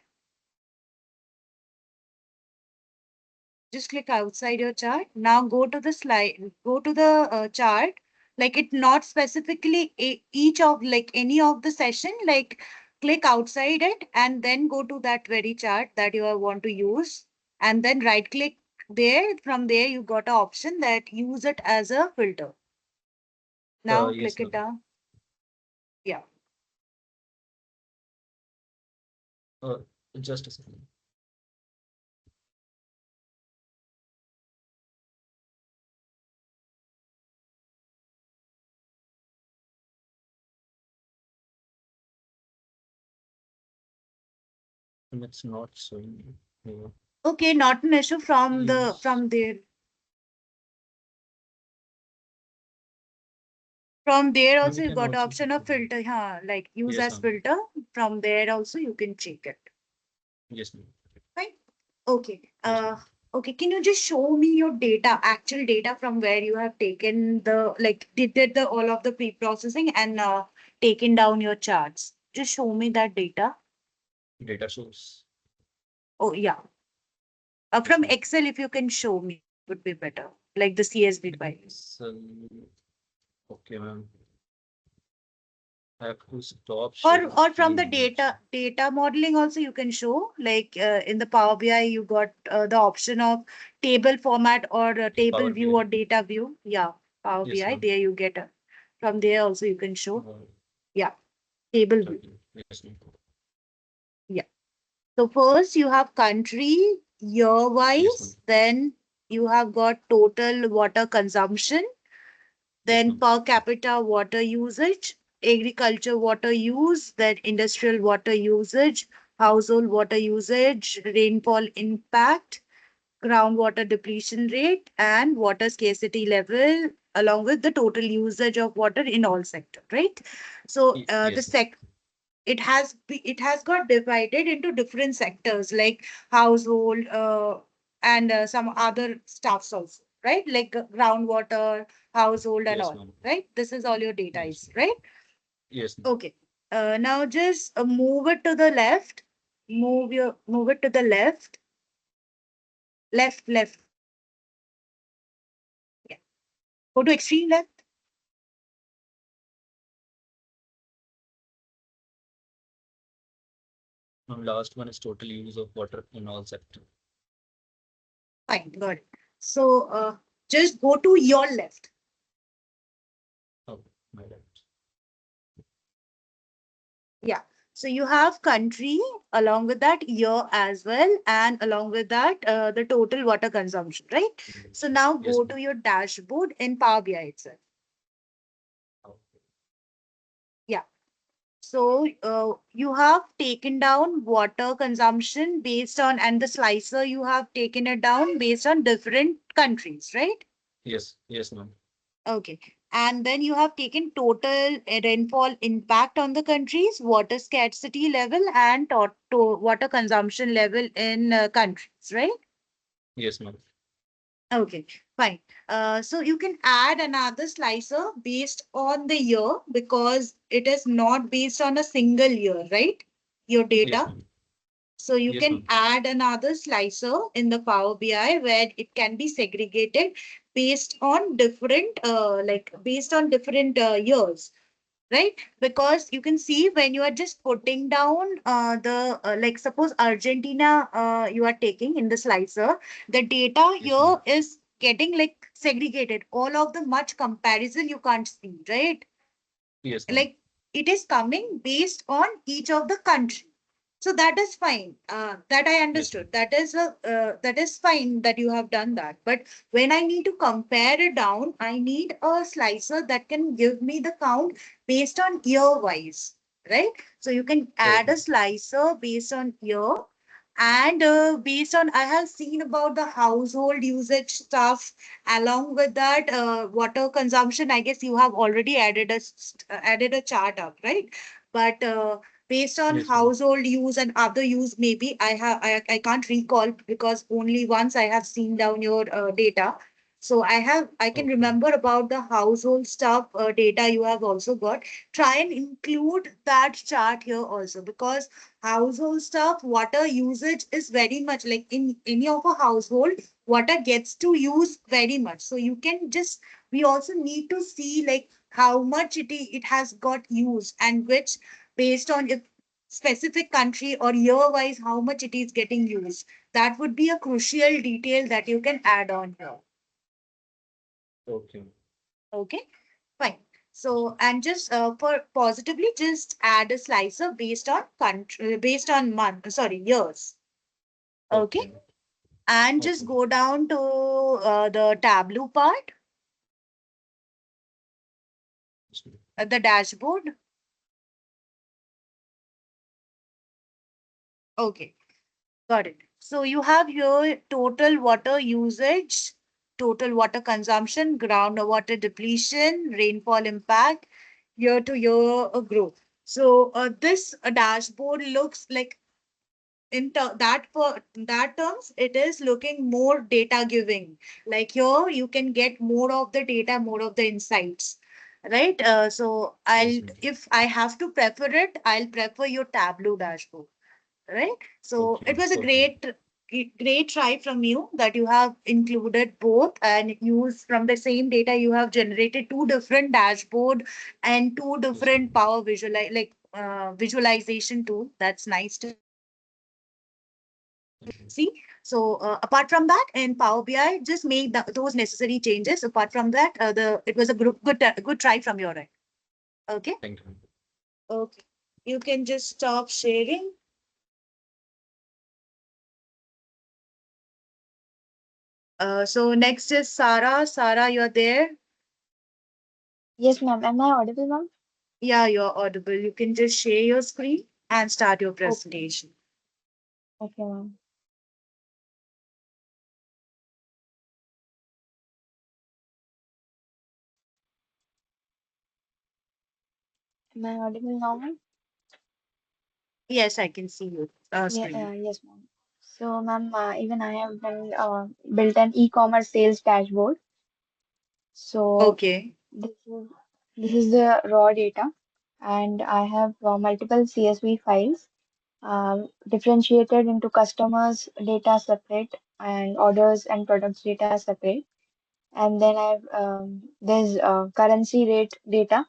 Just click outside your chart. Now go to the slide. Go to the chart. Like it not specifically each of like any of the session. Like click outside it and then go to that very chart that you want to use and then right click there. From there you got an option that use it as a filter. Now Yes, click it ma'am. down. Yeah. Uh, just a second. And it's not showing here. Okay, not an issue Use. from there. From there And also we you can got also check option of it. filter, huh? Like use Yes, as ma'am. filter. From there also you can check it. Yes, ma'am. Right? Okay. Yes, ma'am. Okay. Can you just show me your data, actual data from where you have taken the like did the all of the pre-processing and taken down your charts? Just show me that data. Data source. Oh yeah. Yes, From ma'am. Excel, if you can show me, would be better. Like the CSV file. So, okay, ma'am. I have to stop sharing Or from the screen. data modeling also you can show, like in the Power BI you got the option of table format or table Power view BI. or data view. Yeah, Power Yes, BI, ma'am. there you get from there also you can show. Uh, Yeah, table view. okay. Yes, ma'am. Yeah. So first you have country year Yes, ma'am. wise, then you have got total water consumption, Yes, then ma'am. per capita water usage, agriculture water use, then industrial water usage, household water usage, rainfall impact, groundwater depletion rate, and water scarcity level, along with the total usage of water in all sectors, right? So the Yes, ma'am. sec it has got divided into different sectors like household and some other stuffs also, right? Like groundwater, household, and Yes, all, ma'am. right? This is all your data Yes, is, ma'am. right? Yes, ma'am. Okay. Now just move it to the left. Move it to the left. Left. Yeah. Go to extreme left. And last one is total use of water in all sector. Fine, got it. So just go to your left. Oh, my bad. Yeah. So you have country along with that year as well, and along with that, the total water consumption, right? So now Yes, go ma'am. to your dashboard in Power BI itself. Okay. Yeah. So you have taken down water consumption based on, and the slicer you have taken it down based on different countries, right? Yes, yes, ma'am. Okay. And then you have taken total rainfall impact on the countries, water scarcity level, and water consumption level in countries, right? Yes, ma'am. Okay, fine. So you can add another slicer based on the year because it is not based on a single year, right? Your Yes, data. ma'am. So you Yes, can ma'am. add another slicer in the Power BI where it can be segregated based on different, based on different years, right? Because you can see when you are just putting down like suppose Argentina, you are taking in the slicer, the data Yes, ma'am. here is getting like segregated. All of the much comparison you can't see, right? Yes, ma'am. Like it is coming based on each of the country, so that is fine. That I Yes, ma'am. understood. That is fine that you have done that. But when I need to compare it down, I need a slicer that can give me the count based on year wise, right? So you can add Okay. a slicer based on year, and based on I have seen about the household usage stuff. Along with that, water consumption, I guess you have already added a chart up, right? But based on Yes, ma'am. household use and other use, maybe I can't recall because only once I have seen down your data. So I can Okay. remember about the household stuff data you have also got. Try and include that chart here also, because household stuff water usage is very much like in any of a household, water gets to use very much. So you can just, we also need to see like how much it has got used, and which based on if specific country or year wise how much it is getting used. That would be a crucial detail that you can add on here. Okay. Okay, fine. So and just for positively just add a slicer based on country, based on month, sorry, years. Okay, Okay. and just Okay. go down to the Tableau part, Yes, ma'am. the dashboard. Okay, got it. So you have your total water usage, total water consumption, groundwater depletion, rainfall impact, year to year growth. So this dashboard looks like that for that terms it is looking more data giving. Like here you can get more of the data, more of the insights, right? So Yes, I'll, ma'am. if I have to prefer it, I'll prefer your Tableau dashboard, right? So Okay. it was a Okay. great try from you that you have included both and used from the same data. You have generated two different dashboard and two Yes, ma'am. different power visualization tool. That's nice to Mhm. see. So apart from that, in Power BI, just make those necessary changes. Apart from that, the it was a good try from your end. Okay. Thank you. Okay. You can just stop sharing. So next is Sarah. Sarah, you're there. Yes, ma'am. Am I audible, ma'am? Yeah, you're audible. You can just share your screen and start your Okay. presentation. Okay, ma'am. Am I audible now, ma'am? Yes, I can see your Yeah, screen. yes, ma'am. So, ma'am, even I have done built an e-commerce sales dashboard. So Okay. this is this is the raw data, and I have multiple CSV files differentiated into customers data separate and orders and products data separate. And then I've there's currency rate data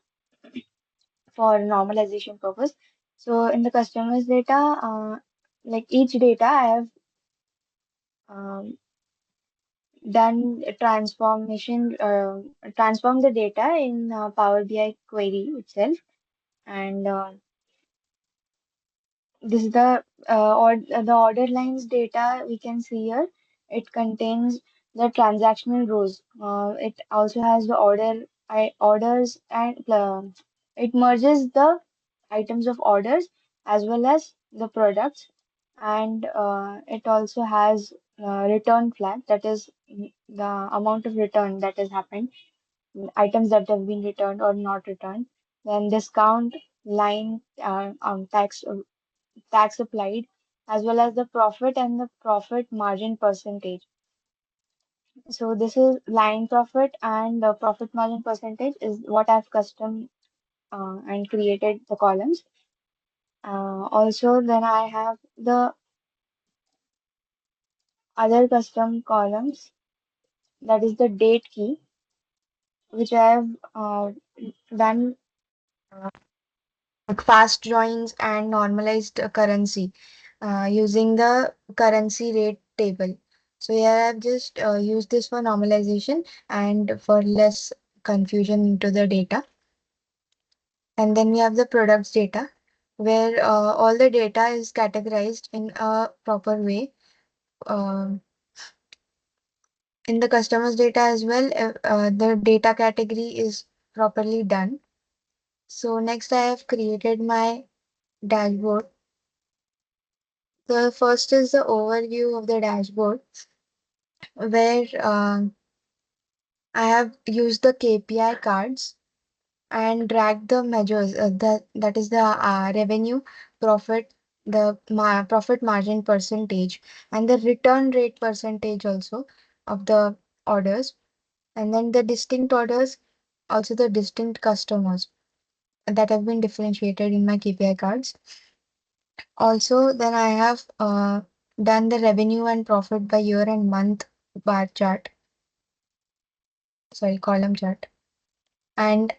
for normalization purpose. So in the customers data, like each data, I have um, done a transform the data in Power BI query itself, and this is the order lines data we can see here. It contains the transactional rows. It also has the orders and it merges the items of orders as well as the products, and it also has return flag, that is the amount of return that has happened, items that have been returned or not returned. Then discount line, tax applied, as well as the profit and the profit margin percentage. So this is line profit and the profit margin percentage is what I've custom and created the columns. Also, then I have the other custom columns, that is the date key, which I have done like fast joins and normalized currency using the currency rate table. So here I've just used this for normalization and for less confusion into the data. And then we have the products data where all the data is categorized in a proper way. Um in the customers data as well, the data category is properly done. So next I have created my dashboard. The first is the overview of the dashboard where I have used the KPI cards and dragged the measures that is the revenue, profit, the profit margin percentage, and the return rate percentage also of the orders, and then the distinct orders, also the distinct customers that have been differentiated in my KPI cards. Also, then I have done the revenue and profit by year and month bar chart, sorry, column chart. And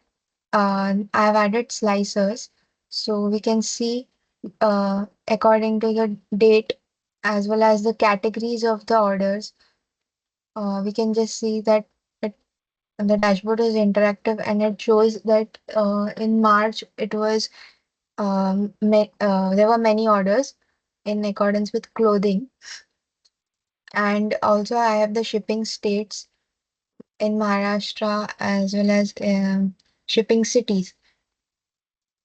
I've added slicers so we can see according to the date as well as the categories of the orders. We can just see that it, the dashboard is interactive and it shows that in March it was there were many orders in accordance with clothing. And also, I have the shipping states in Maharashtra as well as shipping cities.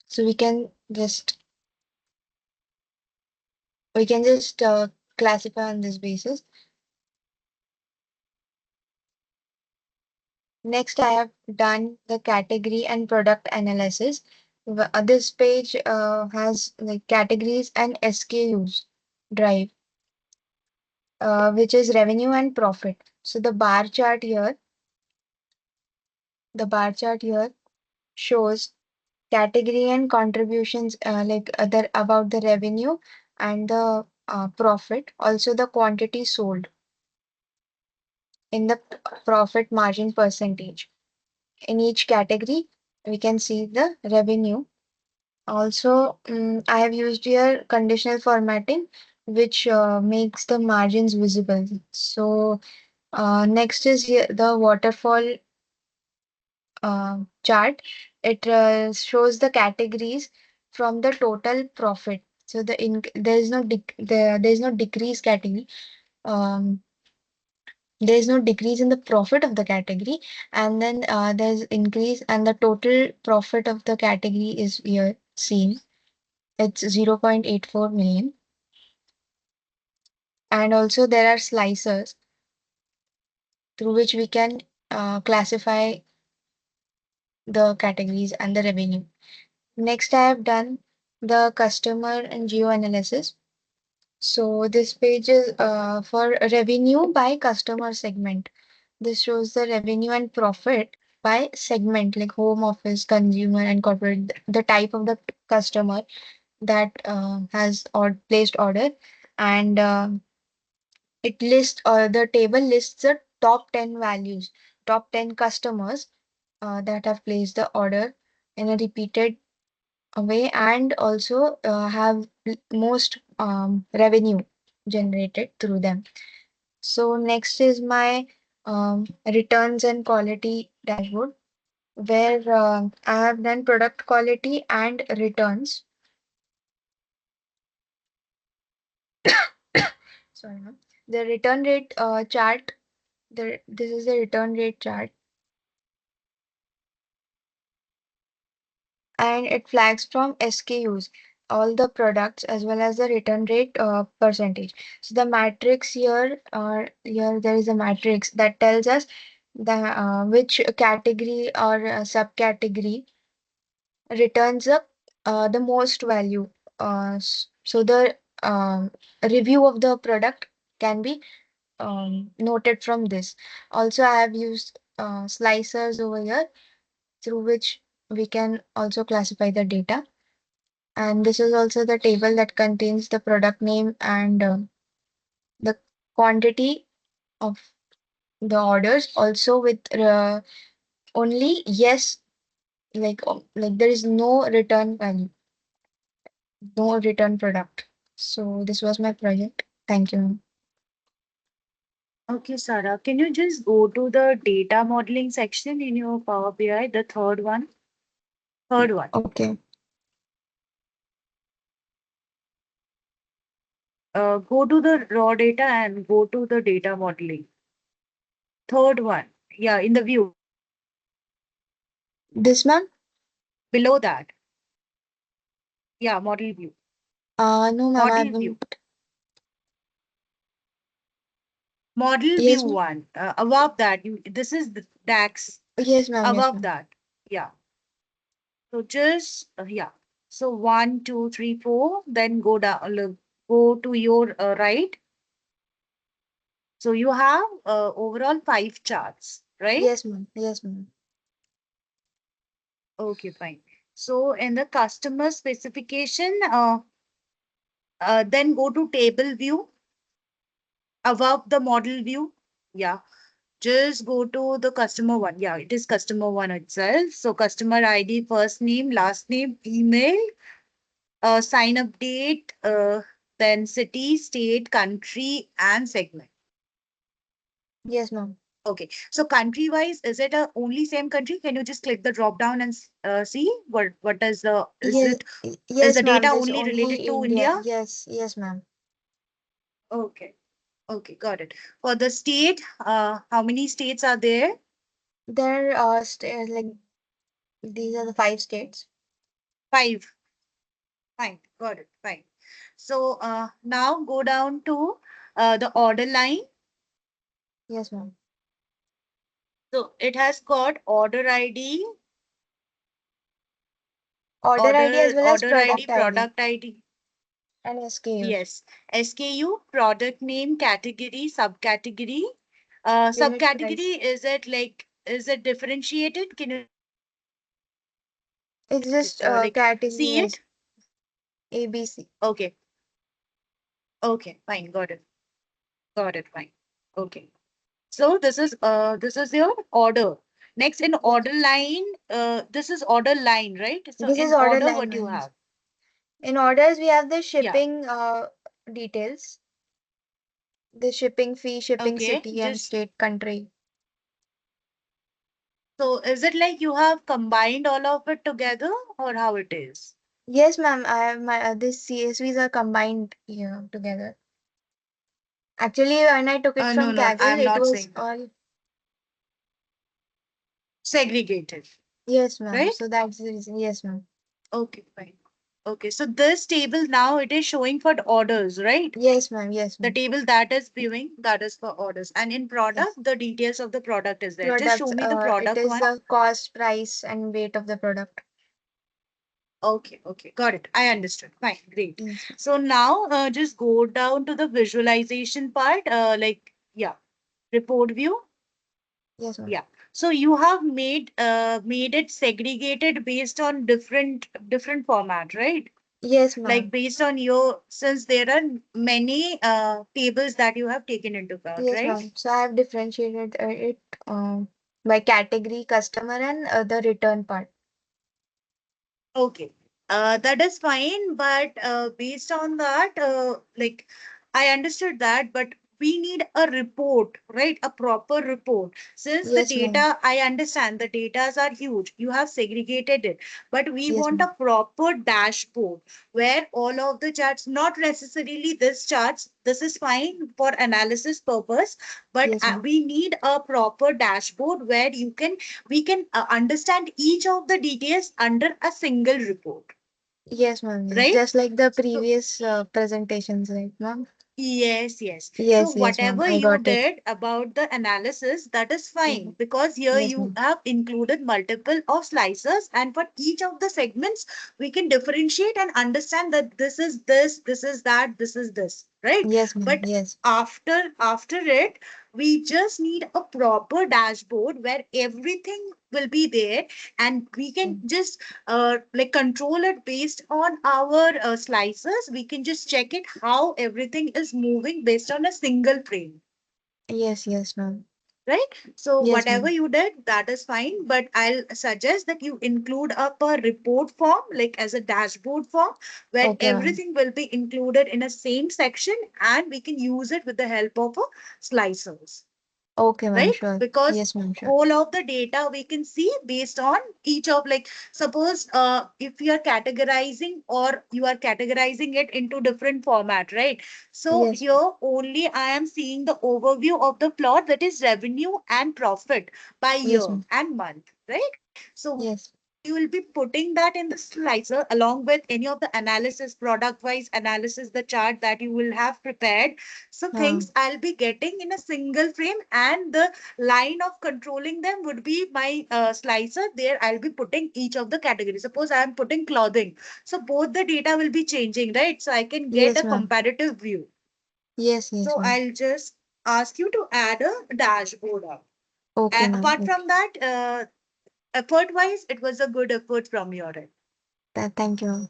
So we can just classify on this basis. Next, I have done the category and product analysis. This page has the categories and SKUs drive, which is revenue and profit. So the bar chart here shows category and contributions like other about the revenue and the profit, also the quantity sold in the profit margin percentage. In each category, we can see the revenue. Also, I have used here conditional formatting, which makes the margins visible. So, next is here the waterfall chart. It shows the categories from the total profit. So there is no there is no decrease category. Um, there is no decrease in the profit of the category, and then there's increase, and the total profit of the category is here seen. It's 0.84 million. And also there are slicers through which we can classify the categories and the revenue. Next, I have done the customer and geo analysis. So this page is for revenue by customer segment. This shows the revenue and profit by segment, like home, office, consumer, and corporate, the type of the customer that has or placed order, and it lists the table lists the top 10 values, top 10 customers that have placed the order in a repeated way, and also have most revenue generated through them. So next is my returns and quality dashboard, where I have done product quality and returns. Sorry, ma'am. The return rate chart. This is the return rate chart, and it flags from SKUs all the products as well as the return rate percentage. So the matrix here, here there is a matrix that tells us the which category or subcategory returns the most value. So the review of the product can be noted from this. Also, I have used slicers over here through which we can also classify the data. And this is also the table that contains the product name and the quantity of the orders, also with only yes, like there is no return value, no return product. So this was my project. Thank you. Okay, Sarah, can you just go to the data modeling section in your Power BI, the third one? Third one. Okay. Go to the raw data and go to the data modeling. Third one. Yeah, in the view. This ma'am? Below that. Yeah, model view. No ma'am, I Model view. haven't. Model view Yes ma'am. one. Above that, you this is the DAX. Yes ma'am. Yes Above ma'am. that. Yeah. So just yeah. So one, two, three, four. Then go down. Look, go to your right. So you have overall five charts, right? Yes ma'am. Yes ma'am. Okay, fine. So in the customer specification, then go to table view above the model view. Yeah. Just go to the customer one. Yeah, it is customer one itself. So customer ID, first name, last name, email, sign up date, then city, state, country, and segment. Yes ma'am. Okay. So country wise, is it a only same country? Can you just click the drop down and see what is the Yes. is Yes the ma'am. data This only only related to India. India? Yes. Yes ma'am. Okay. Okay, got it. For the state, how many states are there? There are like these are the 5 states. Five. Fine, got it. Fine. So now go down to the order line. Yes ma'am. So it has got order ID, Order ID as well as order ID, product ID product ID. and SKUs. Yes. SKU, product name, category, subcategory. Unit price. Subcategory, is it like, is it differentiated? Can you It's just like category see wise. it? ABC. Okay. Okay, fine, got it. Got it, fine. Okay. So this is your order. Next in Yes. order line, this is order line, right? So This is in order order, line, what you ma'am. have? In orders, we have the Yeah. shipping details, the shipping fee, shipping Okay. city and Just state, country. so is it like you have combined all of it together or how it is? Yes, ma'am. I have my these CSVs are combined here together. Actually, when I took it No, from no, Kaggle, I'm it not was saying that. all Segregated, yes, ma'am. right? So that's the reason. Yes, ma'am. Okay, fine. Okay, so this table now it is showing for the orders, right? Yes, ma'am. Yes, The ma'am. table that is viewing, that is for orders. And in Yes. product, the details of the product is there. Just Products. show me the It product is one. the cost, price, and weight of the product. Okay, okay, got it. I understood. Fine, great. Yes, ma'am. So now just go down to the visualization part. Yeah, report view. Yes, ma'am. Yeah. So you have made it segregated based on different format, right? Yes, Like ma'am. based on your since there are many tables that you have taken into account, Yes, right? ma'am. So I have differentiated it by category, customer, and the return part. Okay, that is fine, but based on that, I understood that, but we need a report, right? A proper report. Since the Yes, ma'am. data, I understand the datas are huge. You have segregated it, but we Yes, want ma'am. a proper dashboard where all of the charts, not necessarily this charts, this is fine for analysis purpose, but Yes, ma'am. we need a proper dashboard where we can understand each of the details under a single report, Yes, ma'am. Yes. right? Just like the So previous presentations, right, ma'am? yes, yes. So Yes, yes, ma'am. whatever I you got it. did about the analysis, that is fine Mhm. because here Yes, you ma'am. have included multiple of slices, and for each of the segments, we can differentiate and understand that this is this, this is that, this is this, right? Yes, ma'am. But Yes. after it, we just need a proper dashboard where everything will be there, and we can Mm. just like control it based on our slices. We can just check it how everything is moving based on a single frame, Yes, yes, ma'am. right? So Yes, whatever ma'am. you did, that is fine, but I'll suggest that you include up a report form, like as a dashboard form, where Okay, ma'am. everything will be included in a same section, and we can use it with the help of a slicers, Okay, ma'am. right? Sure. Because Yes, ma'am. Sure. whole of the data we can see based on each of, like, suppose if you are categorizing, or you are categorizing it into different format, right? So Yes. here only I am seeing the overview of the plot, that is revenue and profit by Yes, year ma'am. and month, right? So we will be Yes. putting that in the slicer along with any of the analysis, product wise analysis, the chart that you will have prepared. So things I'll be getting in a single frame, and the line of controlling them would be my slicer. There I'll be putting each of the categories. Suppose I am putting clothing. So both the data will be changing, right? So I can get Yes, a ma'am. comparative view. Yes, yes, So ma'am. I'll just ask you to add a dashboard up. Okay, And ma'am. apart Okay. from that, effort wise, it was a good effort from your end. Thank you, ma'am.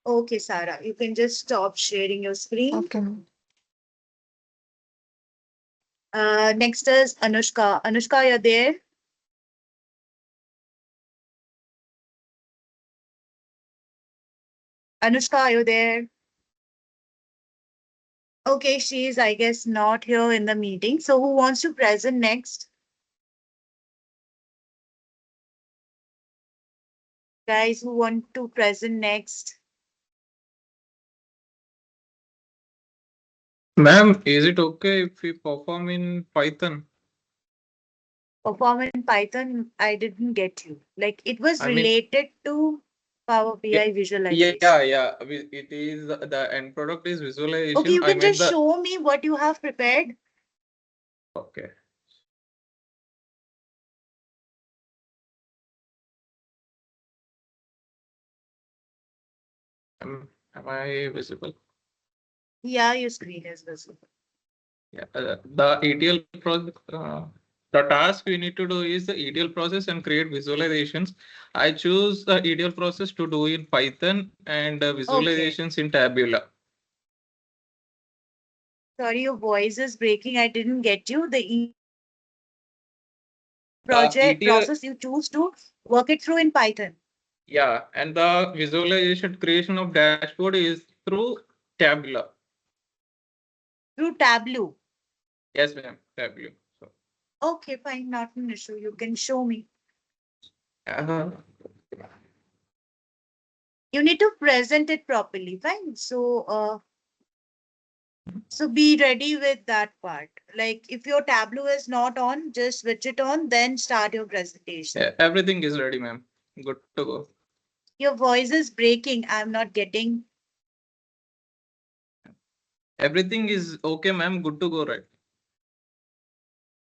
Okay, Sarah, you can just stop sharing your screen. Okay, ma'am. Next is Anushka. Anushka, you're there? Anushka, are you there? Okay, she is, I guess, not here in the meeting. So who wants to present next? Guys, who want to present next? Ma'am, is it okay if we perform in Python? Perform in Python, I didn't get you. Like it was I mean, related to Power yeah, BI yeah, visualization. yeah. It is the end product is Okay, visualization. you I can meant just the show me what you have prepared. okay. Am I visible? Yeah, your screen is visible. Yeah. The ETL process. The task we need to do is the ETL process and create visualizations. I choose the ETL process to do in Python and Okay. visualizations in Tabula. Sorry, your voice is breaking. I didn't get you. The The project ETL, process you choose to work it through in Python. yeah, and the visualization creation of dashboard is through Tabula. Through Tableau. Yes, ma'am, Tableau. So, Okay, fine, not an issue. You can show me. uh, You need to present it properly, fine. So be ready with that part. Like if your Tableau is not on, just switch it on, then start your presentation. yeah, everything is ready, ma'am. Good to go. Your voice is breaking. I'm not getting. Everything is okay, ma'am. Good to go, right?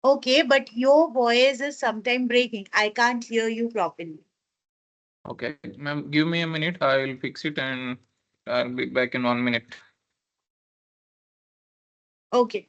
Okay, but your voice is sometime breaking. I can't hear you properly. Okay, ma'am, give me a minute. I will fix it and I'll be back in 1 minute. Okay.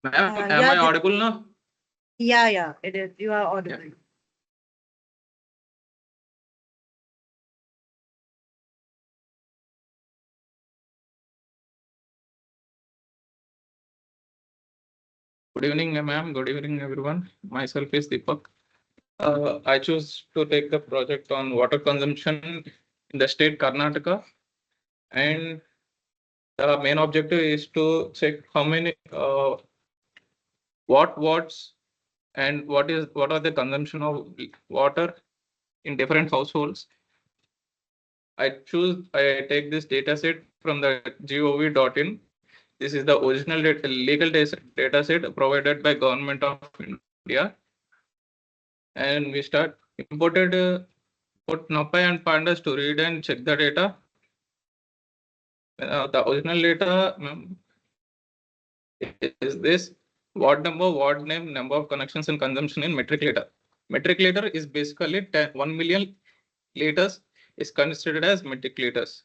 Ma'am, am Yeah, I audible now? yeah, it is. You are Yeah. audible. Good evening, ma'am. Good evening, everyone. Myself is Deepak. I choose to take the project on water consumption in the state Karnataka, and the main objective is to check how many what watts and what are the consumption of water in different households. I take this data set from the gov.in. This is the original legal data set provided by Government of India. And we start imported put NumPy and pandas to read and check the data. The original data is this: ward number, ward name, number of connections and consumption in metric liter. Metric liter is basically 1 million liters is considered as metric liters.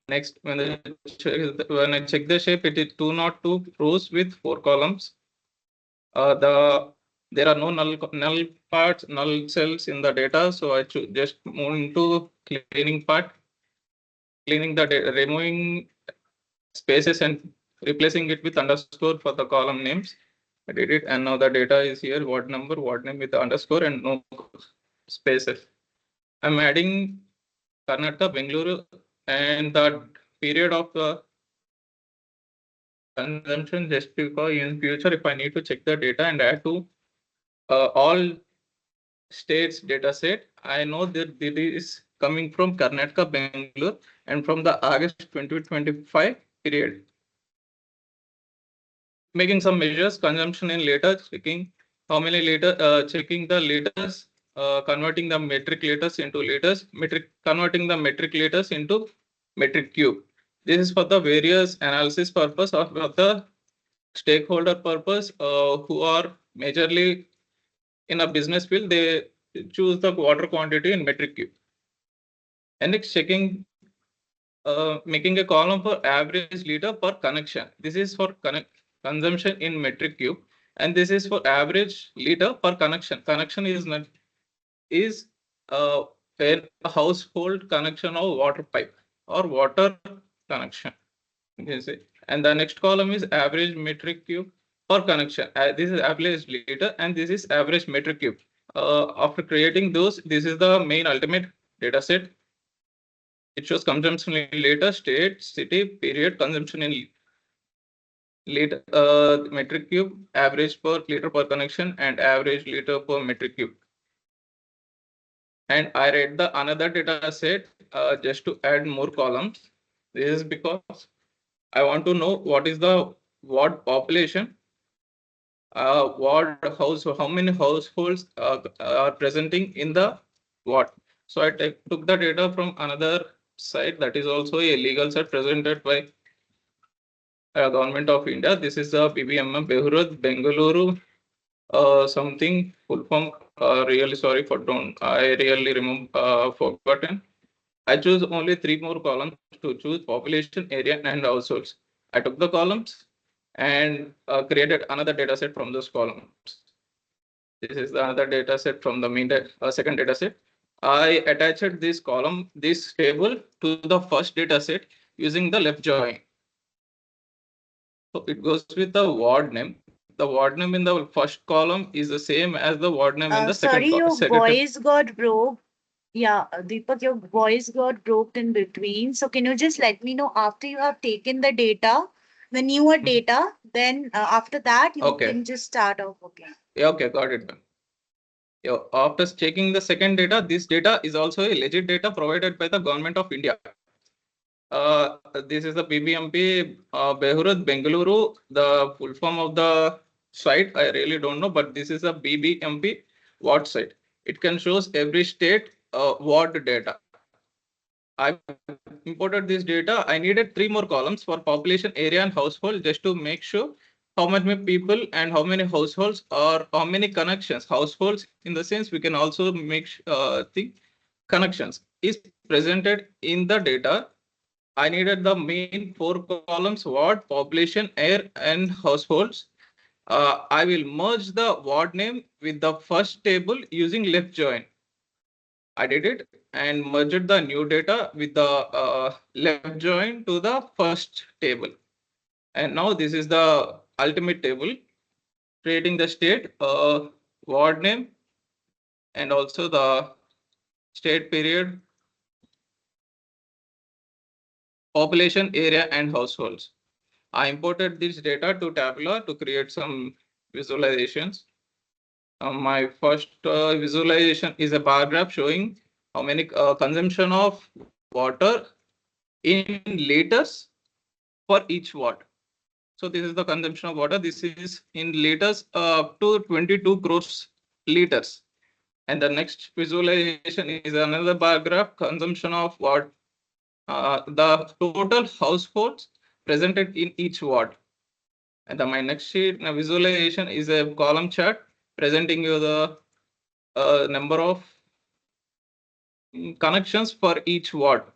Next, when I check the shape, it is 202 rows with 4 columns. There are no null parts, null cells in the data, so I just move into cleaning part, cleaning the data, removing spaces and replacing it with underscore for the column names. I did it, and now the data is here: ward number, ward name with the underscore and no spaces. I'm adding Karnataka, Bengaluru, and the period of the consumption, just because in future if I need to check the data and add to all states data set. I know that it is coming from Karnataka, Bangalore, and from the August 2025 period. Making some measures, consumption in liters, checking how many liter, checking the liters, converting the metric liters into liters, converting the metric liters into metric cube. This is for the various analysis purpose of the stakeholder purpose who are majorly in a business field. They choose the water quantity in metric cube. And next, checking, making a column for average liter per connection. This is for consumption in metric cube, and this is for average liter per connection. Connection is not is a household connection of water pipe or water connection. You see. And the next column is average metric cube per connection. This is average liter, and this is average metric cube. After creating those, this is the main ultimate data set. It shows consumption in liter, state, city, period, consumption in liter, metric cube, average per liter per connection, and average liter per metric cube. And I read the another data set just to add more columns. This is because I want to know what is the ward population, ward house, how many households are presenting in the ward. So I took the data from another site that is also a legal site presented by Government of India. This is the BBMM Behurud Bengaluru something full form. Really sorry for don't. I really remember forgotten. I choose only 3 more columns to choose population, area, and households. I took the columns and created another data set from those columns. This is the another data set from the main second data set. I attached this column, this table to the first data set using the left join. So it goes with the ward name. The ward name in the first column is the same as the ward name in the Sorry, your second. voice got broke. Yeah, Deepak, your voice got broke in between. So can you just let me know after you have taken the data, the newer data, then after that you Okay. can just start off again. Yeah, okay, got it. Yeah, after checking the second data, this data is also a legit data provided by the Government of India. This is the BBMP Behurud Bengaluru. The full form of the site I really don't know, but this is a BBMP ward site. It can shows every state ward data. I imported this data. I needed 3 more columns for population, area, and household just to make sure how many people and how many households or how many connections. Households in the sense we can also make the connections is presented in the data. I needed the main 4 columns: ward, population, air, and households. I will merge the ward name with the first table using left join. I did it and merged the new data with the left join to the first table. And now this is the ultimate table, creating the state, ward name, and also the state period, population, area, and households. I imported this data to Tabula to create some visualizations. My first visualization is a bar graph showing how many consumption of water in liters for each watt. So this is the consumption of water. This is in liters up to 22 crores liters. And the next visualization is another bar graph consumption of watt. The total households presented in each watt. And my next sheet visualization is a column chart presenting you the number of connections for each watt.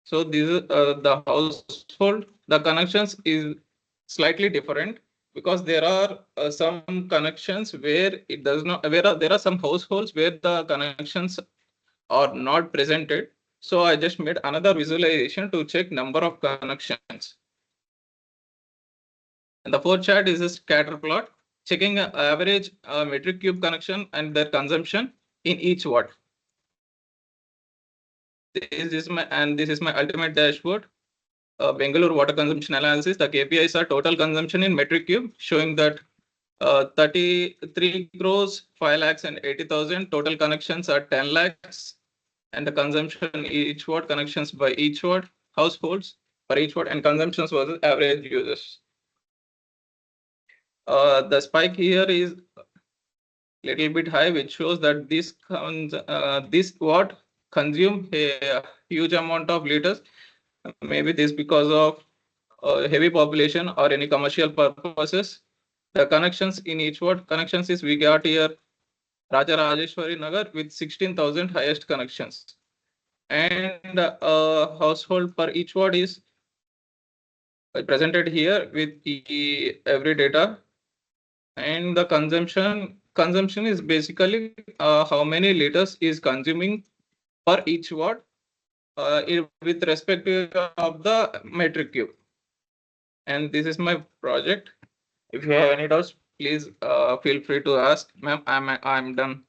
So this is the household. The connections is slightly different because there are some connections where it does not. There are some households where the connections are not presented. So I just made another visualization to check number of connections. And the fourth chart is a scatter plot checking average metric cube connection and their consumption in each watt. This is my ultimate dashboard. Bangalore water consumption analysis. The KPIs are total consumption in metric cube, showing that 33 crores, 5 lakhs and 80,000. Total connections are 10 lakhs. And the consumption each watt, connections by each watt, households per each watt, and consumptions versus average users. The spike here is little bit high, which shows that this watt consume a huge amount of liters. Maybe this because of heavy population or any commercial purposes. The connections in each watt connections is we got here Raja Rajeshwari Nagar with 16,000 highest connections, and household per each watt is presented here with every data. And the consumption is basically how many liters is consuming per each watt with respect to of the metric cube. And this is my project. If you have any doubts, please feel free to ask. Ma'am, I'm done.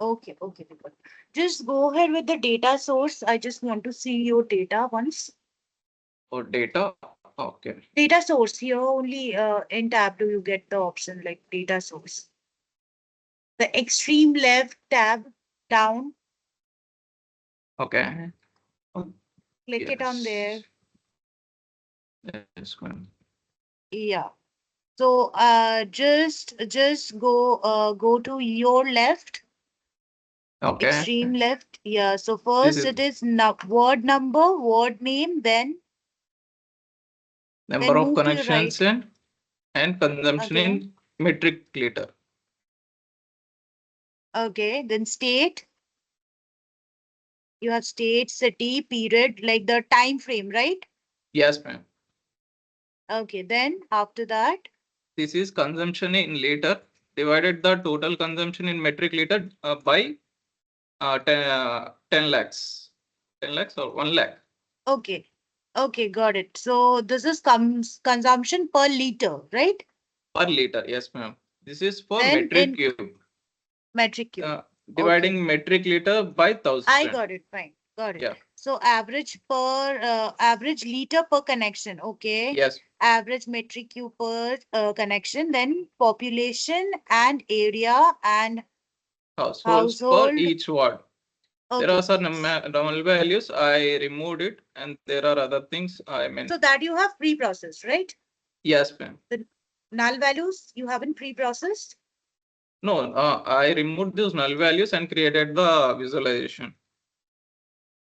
Okay, okay, Deepak. Just go ahead with the data source. I just want to see your data once. For data, okay. Data source here only in tab do you get the option like data source. The extreme left tab down, Okay. click it on there. Yes, ma'am. Yeah. So just go to your left, Okay. extreme left. Yeah. So This first is it is word number, word name, number of move to your connections right. and consumption Okay. in metric liter. Okay. Then state. You have state, city, period, like the time frame, right? Yes, ma'am. Okay. Then after that, This is consumption in liter divided the total consumption in metric liter by 10 lakhs. 10 lakhs or 1 lakh okay. Okay, got it. So this is consumption per liter, right? per liter. Yes, ma'am. This is for Then metric in cube. metric cube. Okay. Dividing metric liter by I 1,000. got it. Fine. Got it. Yeah. So average liter per connection. Okay. Yes. Average metric cube per connection. Then population and area and Households per household. each ward. There are Okay. some normal values. I removed it, and there are other things. So that you have pre-processed, right? Yes, ma'am. The null values you haven't pre-processed. No, I removed those null values and created the visualization.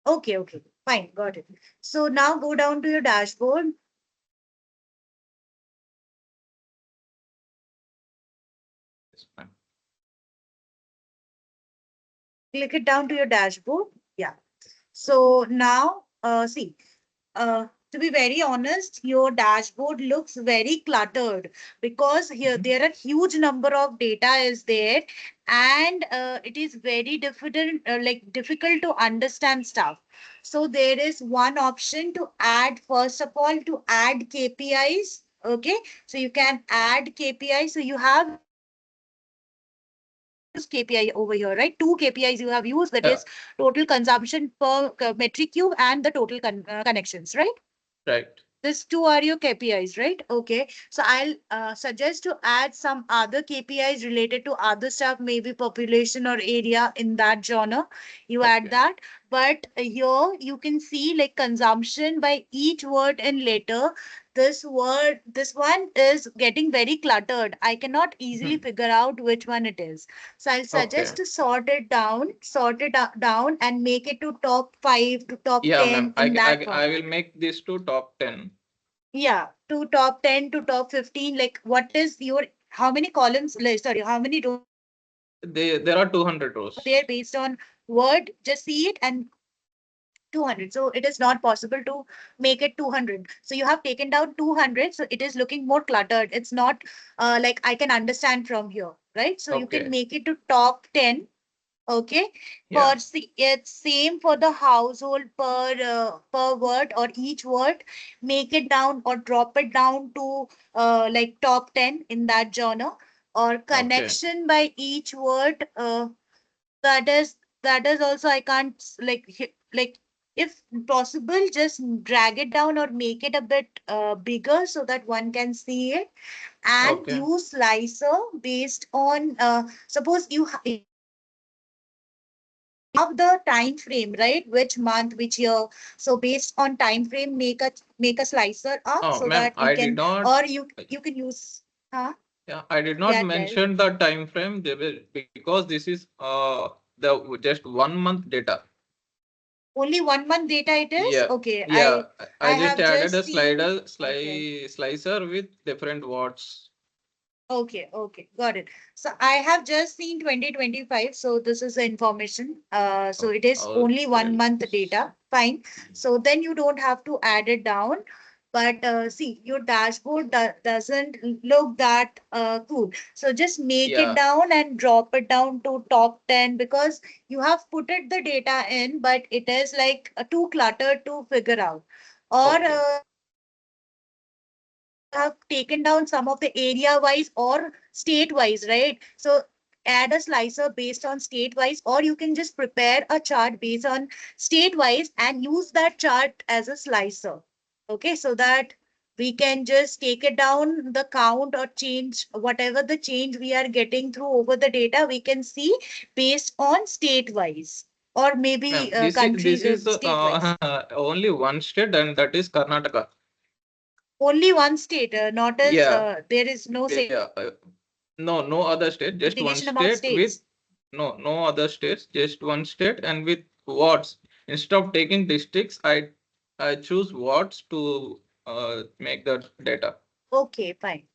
Okay. Okay. Fine. Got it. So now go down to your dashboard. Yes, ma'am. Click it down to your dashboard. Yeah. So now, see, to be very honest, your dashboard looks very cluttered because here Mhm. there are huge number of data is there, and it is very difficult to understand stuff. So there is one option to add, first of all, to add KPIs. Okay, so you can add KPIs. So you have used KPI over here, right? Two KPIs you have used, that is total consumption per metric cube and the total connections, right? Right. These two are your KPIs, right? Okay. So I'll suggest to add some other KPIs related to other stuff, maybe population or area in that genre. You add Okay. that. But here you can see like consumption by each word and letter. This one is getting very cluttered. I cannot easily Mhm. figure out which one it is. So I'll suggest Okay. to sort it down and make it to top 5 to top Yeah, 10 ma'am. in that I format. will make this to top 10. Yeah, to top 10 to top 15. Like, what is your, how many columns, like, sorry, how many rows you have over there based There are on 200 word? rows. Just see it and 200. So it is not possible to make it 200. So you have taken down 200. So it is looking more cluttered. It's not like I can understand from here, right? So you can Okay. make it to top 10. Okay. Yeah. It's same for the household per word or each word. Make it down or drop it down to like top 10 in that genre, or Okay. connection by each word. That is also I can't like if possible, just drag it down or make it a bit bigger so that one can see it, and Okay. use slicer based on suppose you have the time frame, right? Which month, which year. So based on time frame, make a slicer up Oh, so ma'am, that you I did can, not. or you can use, huh? Yeah, I did not Yeah, tell. mention the time frame because this is the just 1 month data. Only 1 month data it is? Yeah, Okay, yeah. I I just have added just a seen. Okay. slicer with different watts. Okay, okay, got it. So I have just seen 2025. So this is the information. So Oh, it is only okay. 1 month data. Fine. So then you don't have to add it down. But see, your dashboard doesn't look that cool. So just make it Yeah. down and drop it down to top 10, because you have put it the data in, but it is like too cluttered to figure out. Or Okay. you have taken down some of the area wise or state wise, right? So add a slicer based on state wise, or you can just prepare a chart based on state wise and use that chart as a slicer. Okay, so that we can just take it down the count or change whatever the change we are getting through over the data, we can see based on state wise, or Ma'am, maybe this country is state wise. only one state, and that is Karnataka. Only one state, not as Yeah, there is no yeah. No, no other state, just one segregation about state with states. no other states, just one state and with watts. Instead of taking districts, I choose watts to make the data. Okay, fine.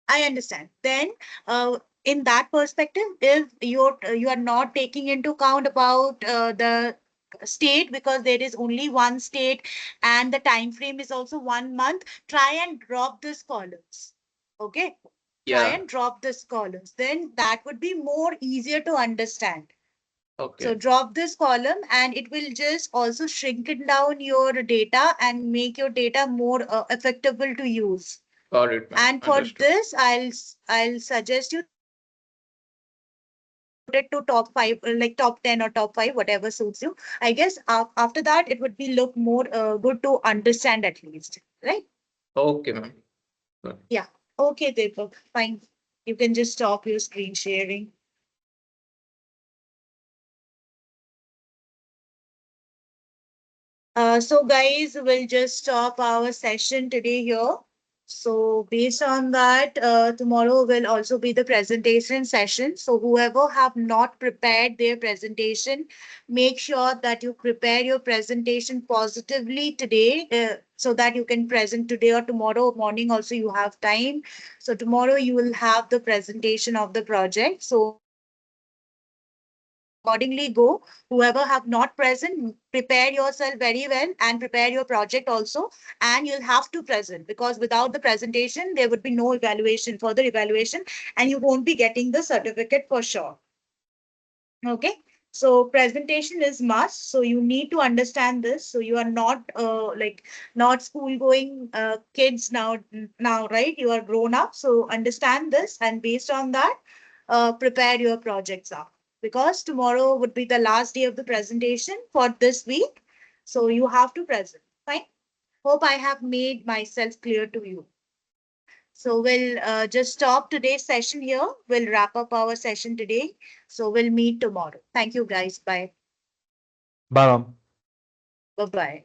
I understand. Then, in that perspective, if you are not taking into account about the state, because there is only one state and the time frame is also 1 month, try and drop these columns. Okay, try Yeah, and drop these columns. Then that would be more easier to understand. So okay. drop this column and it will just also shrink it down your data and make your data more effective to use. Got it, ma'am. And for Understood. this, I'll suggest you put it to top five, like top 10 or top five, whatever suits you. I guess after that, it would be look more good to understand at least, right? Okay, ma'am. Got it. Yeah. Okay, Deepak, fine. You can just stop your screen sharing. So guys, we'll just stop our session today here. So based on that, tomorrow will also be the presentation session. So whoever have not prepared their presentation, make sure that you prepare your presentation positively today, so that you can present today or tomorrow morning also you have time. So tomorrow you will have the presentation of the project. So accordingly go. Whoever have not present, prepare yourself very well and prepare your project also. And you'll have to present, because without the presentation, there would be no evaluation, further evaluation, and you won't be getting the certificate for sure. Okay. So presentation is must. So you need to understand this. So you are not like not school going kids now, right? You are grown up. So understand this, and based on that, prepare your projects up, because tomorrow would be the last day of the presentation for this week. So you have to present. Fine. Hope I have made myself clear to you. So we'll just stop today's session here. We'll wrap up our session today. So we'll meet tomorrow. Thank you guys. Bye. Bye, ma'am. Bye bye.